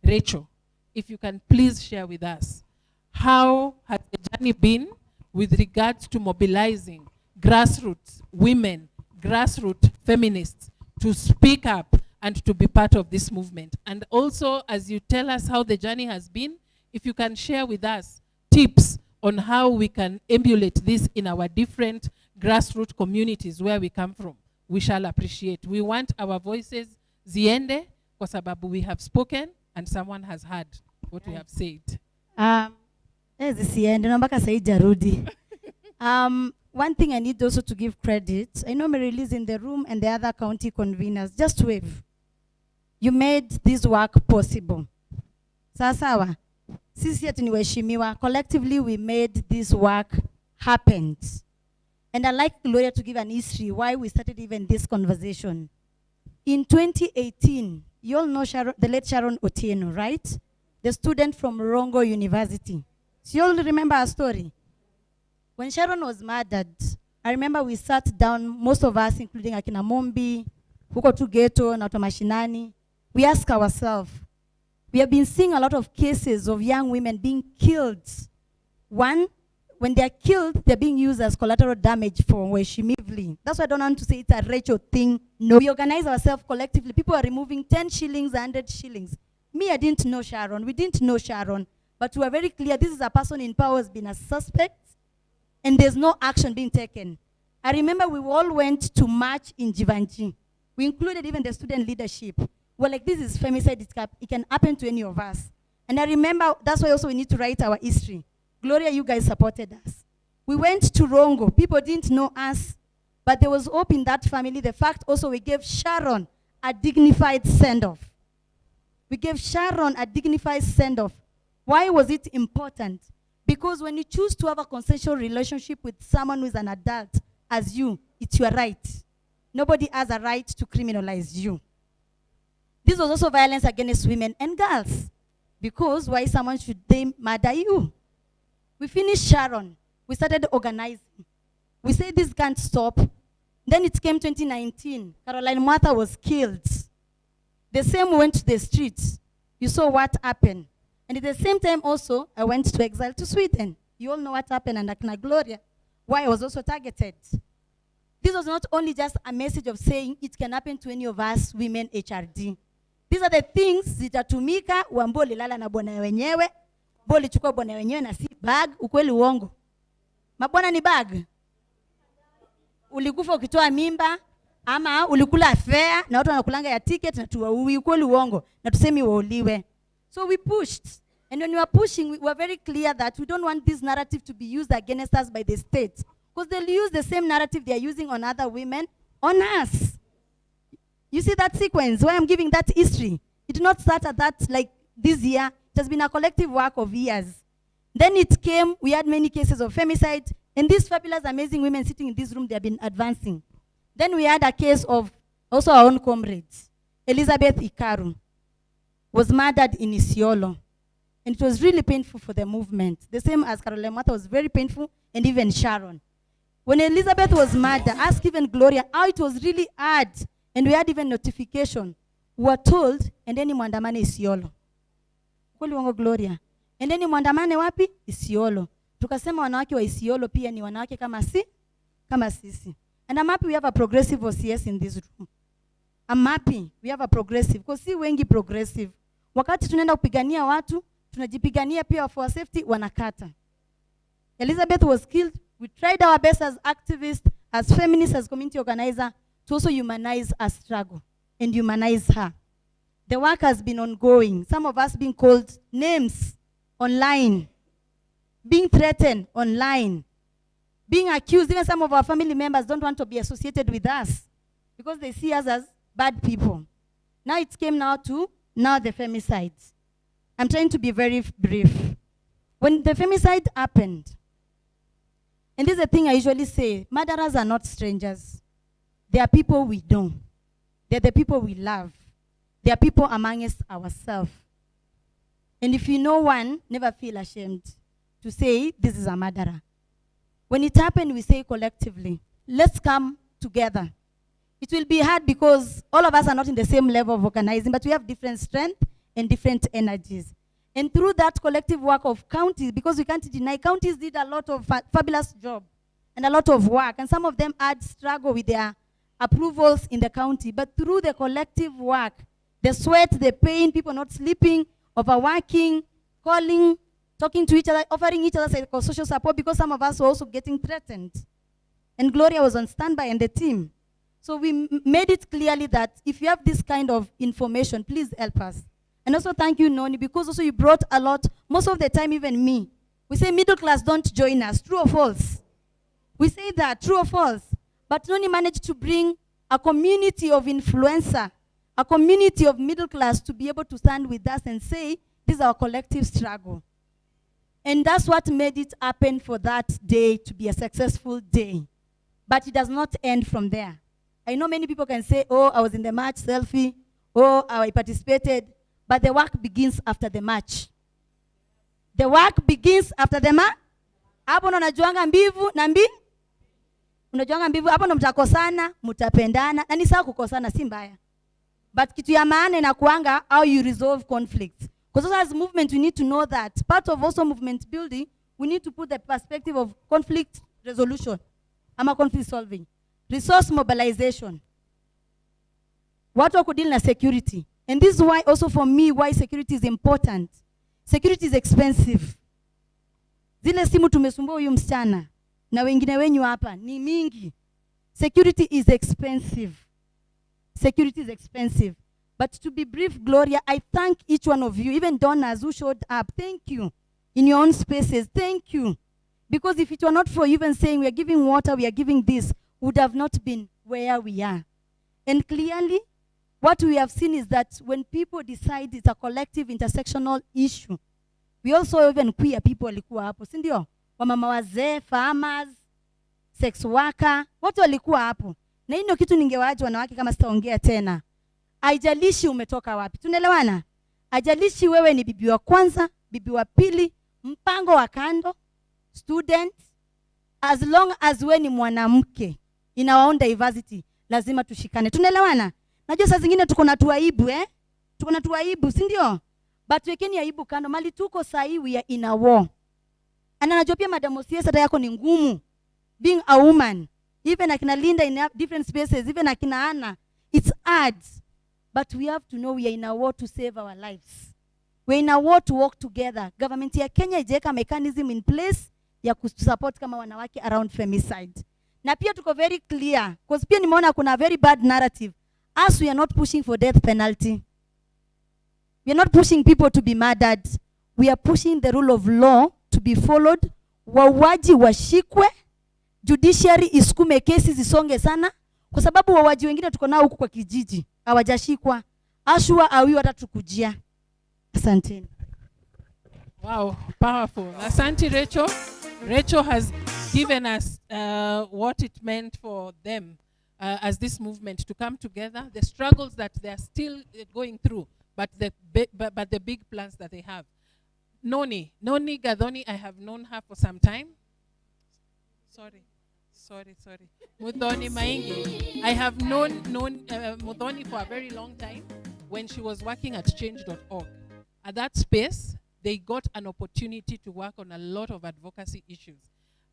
Rachel, if you can please share with us, how has the journey been with regards to mobilizing grassroots women, grassroots feminists to speak up and to be part of this movement? And also, as you tell us how the journey has been, if you can share with us tips on how we can emulate this in our different grassroots communities where we come from, we shall appreciate. We want our voices ziende kwa sababu we have spoken and someone has heard what we have said. Zisiende na mpaka saa hii jarudi. One thing I need also to give credit. I know Mary Liz in the room and the other county conveners. Just wave. You made this work possible. Sawa. Sisi ati ni waheshimiwa. Collectively we made this work happen. And I'd like Gloria to give an history why we started even this conversation. In 2018, you all know Sharon, the late Sharon Otieno, right? The student from Rongo University. So you all remember her story? When Sharon was murdered, I remember we sat down, most of us, including Akina Mombi, huko tu ghetto, na mashinani. We asked ourselves, we have been seeing a lot of cases of young women being killed. One, when they're killed, they're being used as collateral damage for Weshimivli. That's why I don't want to say it's a Rachel thing. No, we organize ourselves collectively. People are removing 10 shillings, 100 shillings. Me, I didn't know Sharon. We didn't know Sharon. But we are very clear this is a person in power who has been a suspect, and there's no action being taken. I remember we all went to march in Jivanji. We included even the student leadership. We're like, this is femicide, it can happen to any of us. And I remember that's why also we need to write our history. Gloria, you guys supported us. We went to Rongo. People didn't know us, but there was hope in that family. The fact also we gave Sharon a dignified send-off. We gave Sharon a dignified send-off. Why was it important? Because when you choose to have a consensual relationship with someone who is an adult as you, it's your right. Nobody has a right to criminalize you. This was also violence against women and girls. Because why someone should they murder you? We finished Sharon. We started organizing. We said this can't stop. Then it came 2019. Caroline Martha was killed. The same went to the streets. You saw what happened. And at the same time also, I went to exile to Sweden. You all know what happened and Akina Gloria, why I was also targeted. This was not only just a message of saying it can happen to any of us women HRD. These are the things zitatumika uambo lilala na bwana wenyewe, boli chukua bwana wenyewe na si bag, ukweli uongo. Mabwana ni bag. Ulikufa ukitoa mimba, ama ulikula fare, na watu wanakulanga ya ticket na tuwaui, ukweli uongo, na tusemi wauliwe. So we pushed. And when we were pushing, we were very clear that we don't want this narrative to be used against us by the state. Because they'll use the same narrative they are using on other women, on us. You see that sequence, why I'm giving that history? It did not start at that, like this year. It has been a collective work of years. Then it came, we had many cases of femicide, and these fabulous, amazing women sitting in this room, they have been advancing. Then we had a case of also our own comrades. Elizabeth Ikaru was murdered in Isiolo. And it was really painful for the movement. The same as Caroline Martha was very painful, and even Sharon. When Elizabeth was murdered, ask even Gloria how it was really hard. And we had even notification. We were told, and then mwandamane Isiolo. Kweli wango Gloria. And then mwandamane wapi? Isiolo. Tukasema wanawake wa Isiolo pia ni wanawake kama sisi. And I'm happy we have a progressive OCS in this room. I'm happy we have a progressive. Because si wengi progressive. Wakati tunaenda kupigania watu, tunajipigania pia for safety, wanakata. Elizabeth was killed. We tried our best as activists, as feminists, as community organizers, to also humanize her struggle and humanize her. The work has been ongoing. Some of us being called names online, being threatened online, being accused. Even some of our family members don't want to be associated with us because they see us as bad people. Now it came to the femicides. I'm trying to be very brief. When the femicide happened, and this is the thing I usually say, murderers are not strangers. They are people we know. They're the people we love. They are people among us ourselves. And if you know one, never feel ashamed to say this is a murderer. When it happened, we say collectively, let's come together. It will be hard because all of us are not in the same level of organizing, but we have different strength and different energies. And through that collective work of counties, because we can't deny, counties did a lot of fabulous job and a lot of work, and some of them had struggle with their approvals in the county. But through the collective work, the sweat, the pain, people not sleeping, overworking, calling, talking to each other, offering each other psychosocial support, because some of us were also getting threatened. And Gloria was on standby and the team. So we made it clearly that if you have this kind of information, please help us. And also thank you, Noni, because also you brought a lot, most of the time even me, We say middle class don't join us. True or false? We say that, true or false? But Noni managed to bring a community of influencer, a community of middle class to be able to stand with us and say, this is our collective struggle. And that's what made it happen for that day to be a successful day. But it does not end from there. I know many people can say, oh, I was in the march, selfie, oh, I participated, but the work begins after the march. The work begins after the march. Hapo ndo unajuanga mbivu na unajuanga mbivu, hapo ndo mtakosana, mtapendana, na ni sawa kukosana, si mbaya. But kitu ya maana inakuanga how you resolve conflicts. Because as movement, we need to know that part of also movement building, we need to put the perspective of conflict resolution, ama conflict solving, resource mobilization. Watu wa kudeal na security. And this is why also for me, why security is important. Security is expensive. Zile simu tumesumbua huyu msichana na wengine wenyu hapa ni mingi. Security is expensive. Security is expensive. But to be brief, Gloria, I thank each one of you, even donors who showed up. Thank you. In your own spaces, thank you. Because if it were not for you even saying we are giving water, we are giving this, would have not been where we are. And clearly, what we have seen is that when people decide it's a collective intersectional issue, we also even queer people walikuwa hapo, si ndio? Wamama wazee, farmers, sex worker, watu walikuwa hapo. Na hii ndio kitu ningewaje wanawake kama sitaongea tena. Haijalishi umetoka wapi. Tunaelewana? Haijalishi wewe ni bibi wa kwanza, bibi wa pili, mpango wa kando, student, as long as we ni mwanamke in our own diversity, lazima tushikane. Tunaelewana? Najua saa zingine tuko na tuaibu, tuko na tuaibu, si ndio? But wekeni aibu kando, mali tuko sahi, we are in a war. Ana najua pia Madam Osiesa yako ni ngumu, being a woman, even akina Linda in different spaces, even akina Anna, it's hard. But we have to know we are in a war to save our lives. We're in a war to work together. Government ya Kenya ijeka mechanism in place ya kusupport kama wanawake around femicide. Na pia tuko very clear, because pia nimeona kuna very bad narrative. As we are not pushing for death penalty. We are not pushing people to be murdered. We are pushing the rule of law to be followed. Wauaji washikwe. Judiciary isukume kesi zisonge sana. Kwa sababu wauaji wengine tuko nao huku kwa kijiji. Hawajashikwa. Ashua awi watatukujia. Asanteni. Wow, powerful. Asante, Rachel. Rachel has given us what it meant for them as this movement to come together, the struggles that they are still going through, but the big plans that they have. Noni Gadhoni, I have known her for some time. Sorry. Mudhoni Maingi. I have known Mudhoni for a very long time when she was working at change.org. At that space, they got an opportunity to work on a lot of advocacy issues.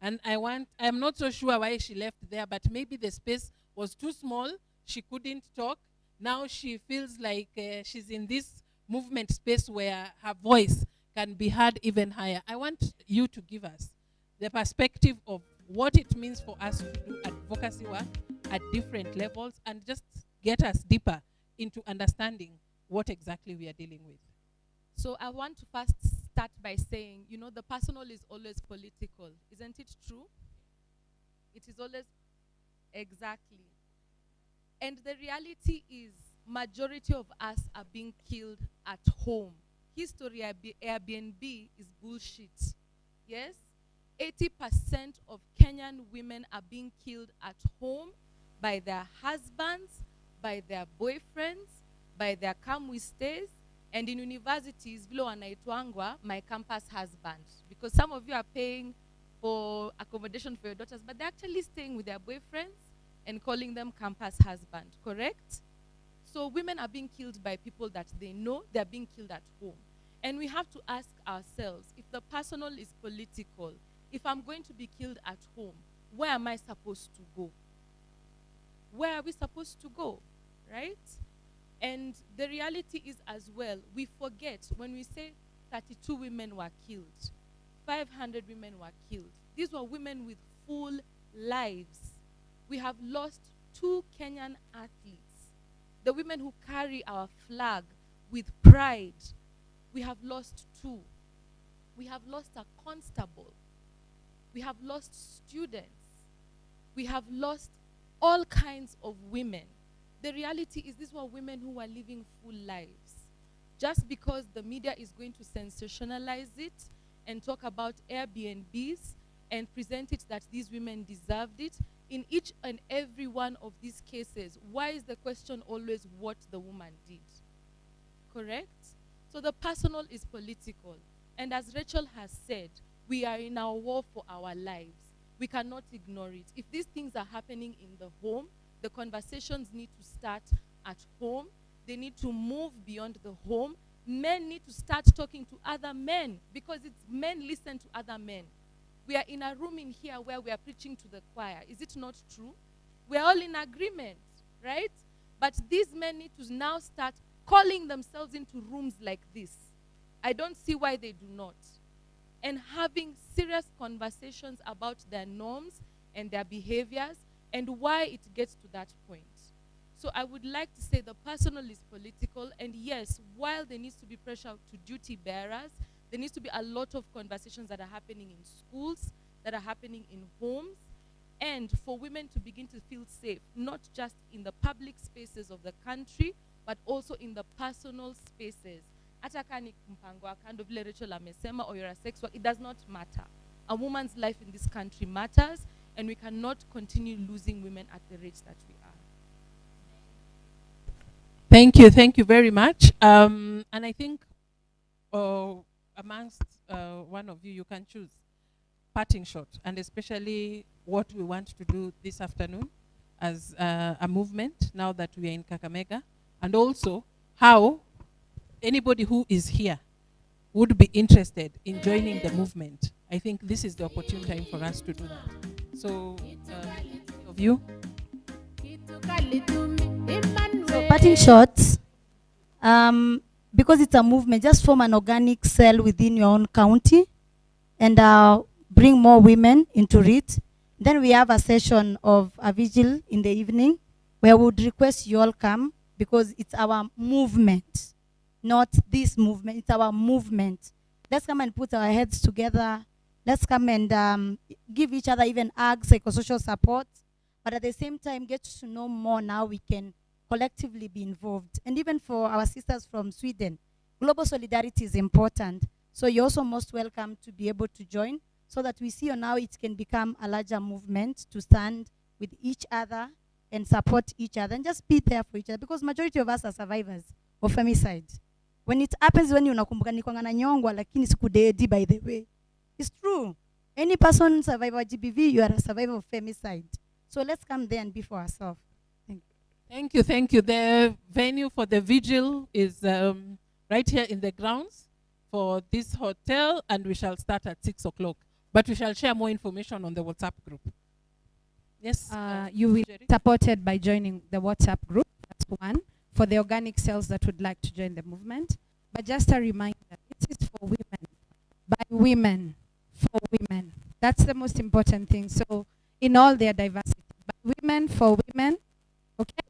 And I'm not so sure why she left there, but maybe the space was too small, she couldn't talk. Now she feels like she's in this movement space where her voice can be heard even higher. I want you to give us the perspective of what it means for us to do advocacy work at different levels and just get us deeper into understanding what exactly we are dealing with. So I want to first start by saying, the personal is always political. Isn't it true? It is always exactly. And the reality is majority of us are being killed at home. History Airbnb is bullshit. Yes? 80% of Kenyan women are being killed at home by their husbands, by their boyfriends, by their come-we-stays, and in universities, vile wanaitwangwa, my campus husband. Because some of you are paying for accommodation for your daughters, but they're actually staying with their boyfriends and calling them campus husband, correct? So women are being killed by people that they know, they're being killed at home. And we have to ask ourselves, if the personal is political, if I'm going to be killed at home, where am I supposed to go? Where are we supposed to go, right? And the reality is as well, we forget when we say 32 women were killed, 500 women were killed. These were women with full lives. We have lost 2 Kenyan athletes, the women who carry our flag with pride. We have lost 2. We have lost a constable. We have lost students. We have lost all kinds of women. The reality is these were women who were living full lives. Just because the media is going to sensationalize it and talk about Airbnbs and present it that these women deserved it, in each and every one of these cases, why is the question always what the woman did? Correct? So the personal is political. And as Rachel has said, we are in our war for our lives. We cannot ignore it. If these things are happening in the home, the conversations need to start at home. They need to move beyond the home. Men need to start talking to other men, because it's men listen to other men. We are in a room in here where we are preaching to the choir. Is it not true? We are all in agreement, right? But these men need to now start calling themselves into rooms like this. I don't see why they do not. And having serious conversations about their norms and their behaviors and why it gets to that point. So I would like to say the personal is political, and yes, while there needs to be pressure to duty bearers, there needs to be a lot of conversations that are happening in schools, that are happening in homes, and for women to begin to feel safe, not just in the public spaces of the country, but also in the personal spaces. Hata kani mpango wa kando vile Rachel amesema, or you're a sex worker, it does not matter. A woman's life in this country matters, and we cannot continue losing women at the rates that we are. Thank you very much. And I think amongst one of you, you can choose parting shot, and especially what we want to do this afternoon as a movement now that we are in Kakamega, and also how anybody who is here would be interested in joining the movement. I think this is the opportune time for us to do that. So, of you. So parting shots, because it's a movement, just form an organic cell within your own county and bring more women into it. Then we have a session of a vigil in the evening where we would request you all come, because it's our movement, not this movement, it's our movement. Let's come and put our heads together. Let's come and give each other even hugs, psychosocial support, but at the same time get to know more. Now we can collectively be involved. And even for our sisters from Sweden, global solidarity is important. So you're also most welcome to be able to join, so that we see on how it can become a larger movement to stand with each other and support each other and just be there for each other, because majority of us are survivors of femicide. When it happens, when you nakumbuka nikwanga na nyongwa lakini sikudedi, by the way. It's true. Any person survivor of GBV, you are a survivor of femicide. So let's come there and be for ourselves. Thank you, thank you. The venue for the vigil is right here in the grounds for this hotel, and we shall start at 6 o'clock. But we shall share more information on the WhatsApp group. Yes? You will be supported by joining the WhatsApp group. That's one. For the organic cells that would like to join the movement. But just a reminder, it is for women, by women, for women. That's the most important thing. So in all their diversity, by women, for women. Okay?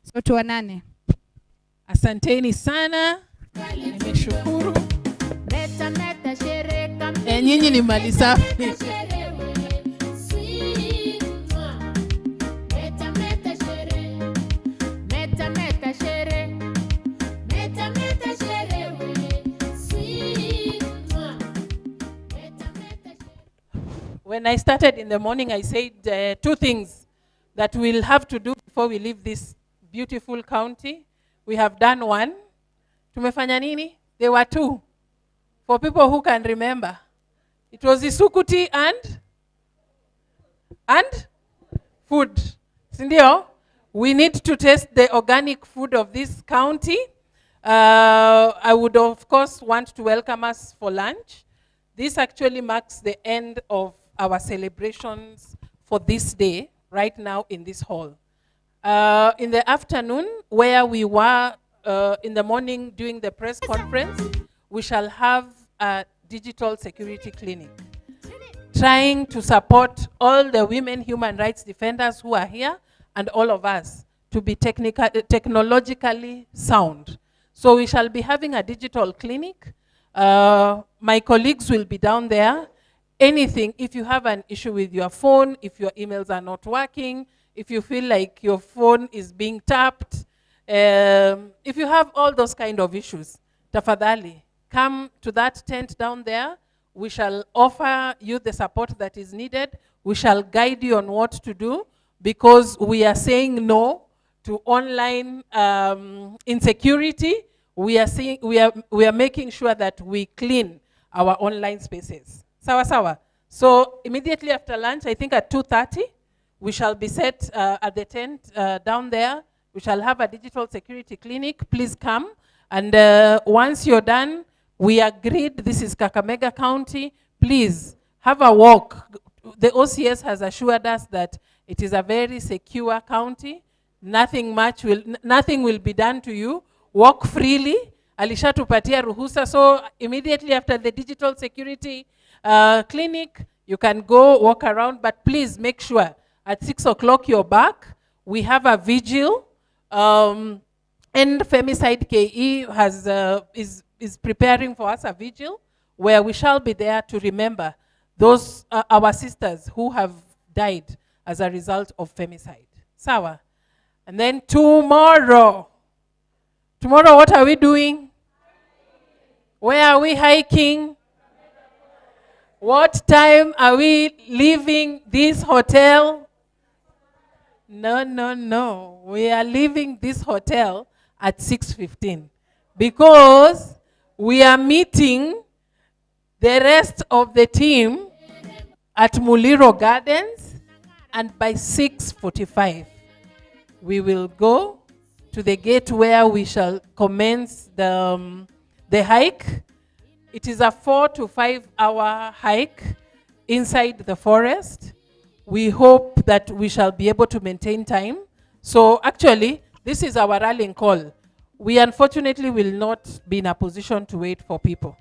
So tuonane. Asanteni sana. Nimeshukuru. Nyinyi ni mali safi. When I started in the morning, I said two things that we'll have to do before we leave this beautiful county. We have done one. Tumefanya nini? There were two. For people who can remember. It was isukuti and food. Sindio? We need to taste the organic food of this county. I would, of course, want to welcome us for lunch. This actually marks the end of our celebrations for this day, right now in this hall. In the afternoon, where we were in the morning during the press conference, we shall have a digital security clinic, trying to support all the women human rights defenders who are here and all of us to be technologically sound. So we shall be having a digital clinic My colleagues will be down there. Anything, if you have an issue with your phone, if your emails are not working, if you feel like your phone is being tapped, if you have all those kind of issues, tafadhali, come to that tent down there. We shall offer you the support that is needed. We shall guide you on what to do, because we are saying no to online insecurity. We are making sure that we clean our online spaces. Sawa sawa. So immediately after lunch, I think at 2:30, we shall be set at the tent down there. We shall have a digital security clinic. Please come. And once you're done, we agreed, this is Kakamega County. Please have a walk. The OCS has assured us that it is a very secure county. Nothing will be done to you. Walk freely. Alishatupatia ruhusa. So immediately after the digital security clinic, you can go walk around, but please make sure at 6 o'clock you're back. We have a vigil, and Femicide KE is preparing for us a vigil where we shall be there to remember those our sisters who have died as a result of femicide. Sawa. And then tomorrow, what are we doing? Where are we hiking? What time are we leaving this hotel? No. We are leaving this hotel at 6:15 because we are meeting the rest of the team at Muliro Gardens, and by 6:45 we will go to the gate where we shall commence the hike. It is a 4 to 5 hour hike inside the forest. We hope that we shall be able to maintain time. So actually, this is our rallying call. We unfortunately will not be in a position to wait for people.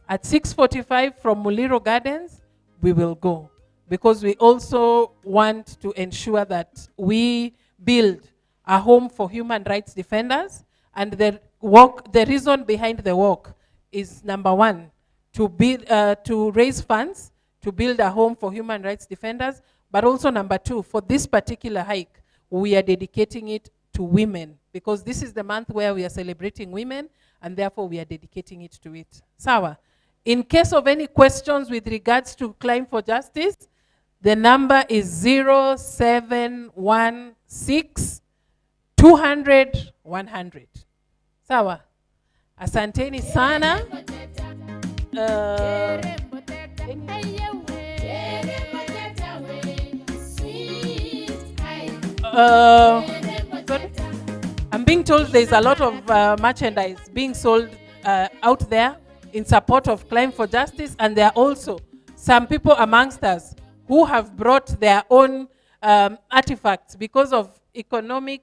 At 6:45 from Muliro Gardens, we will go, because we also want to ensure that we build a home for human rights defenders. And the reason behind the walk is, number one, to raise funds to build a home for human rights defenders, but also number two, for this particular hike, we are dedicating it to women, because this is the month where we are celebrating women, and therefore we are dedicating it to it. Sawa. In case of any questions with regards to Climb for Justice, the number is 0716 200 100. Sawa. Asanteni sana. I'm being told there's a lot of merchandise being sold out there in support of Climb for Justice, and there are also some people amongst us who have brought their own artifacts because of economic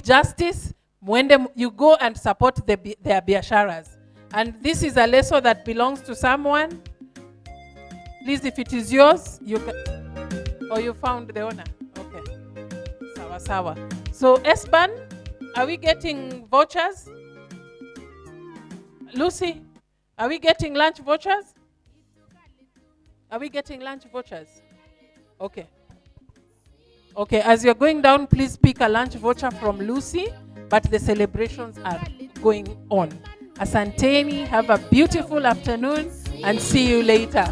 justice. When you go and support their biasharas. And this is a lesson that belongs to someone. Please, if it is yours, you can, or you found the owner. Okay. Sawa sawa. So Esban, are we getting vouchers? Lucy, are we getting lunch vouchers? Are we getting lunch vouchers? Okay. Okay, as you're going down, please pick a lunch voucher from Lucy, but the celebrations are going on. Asanteni, have a beautiful afternoon, and see you later.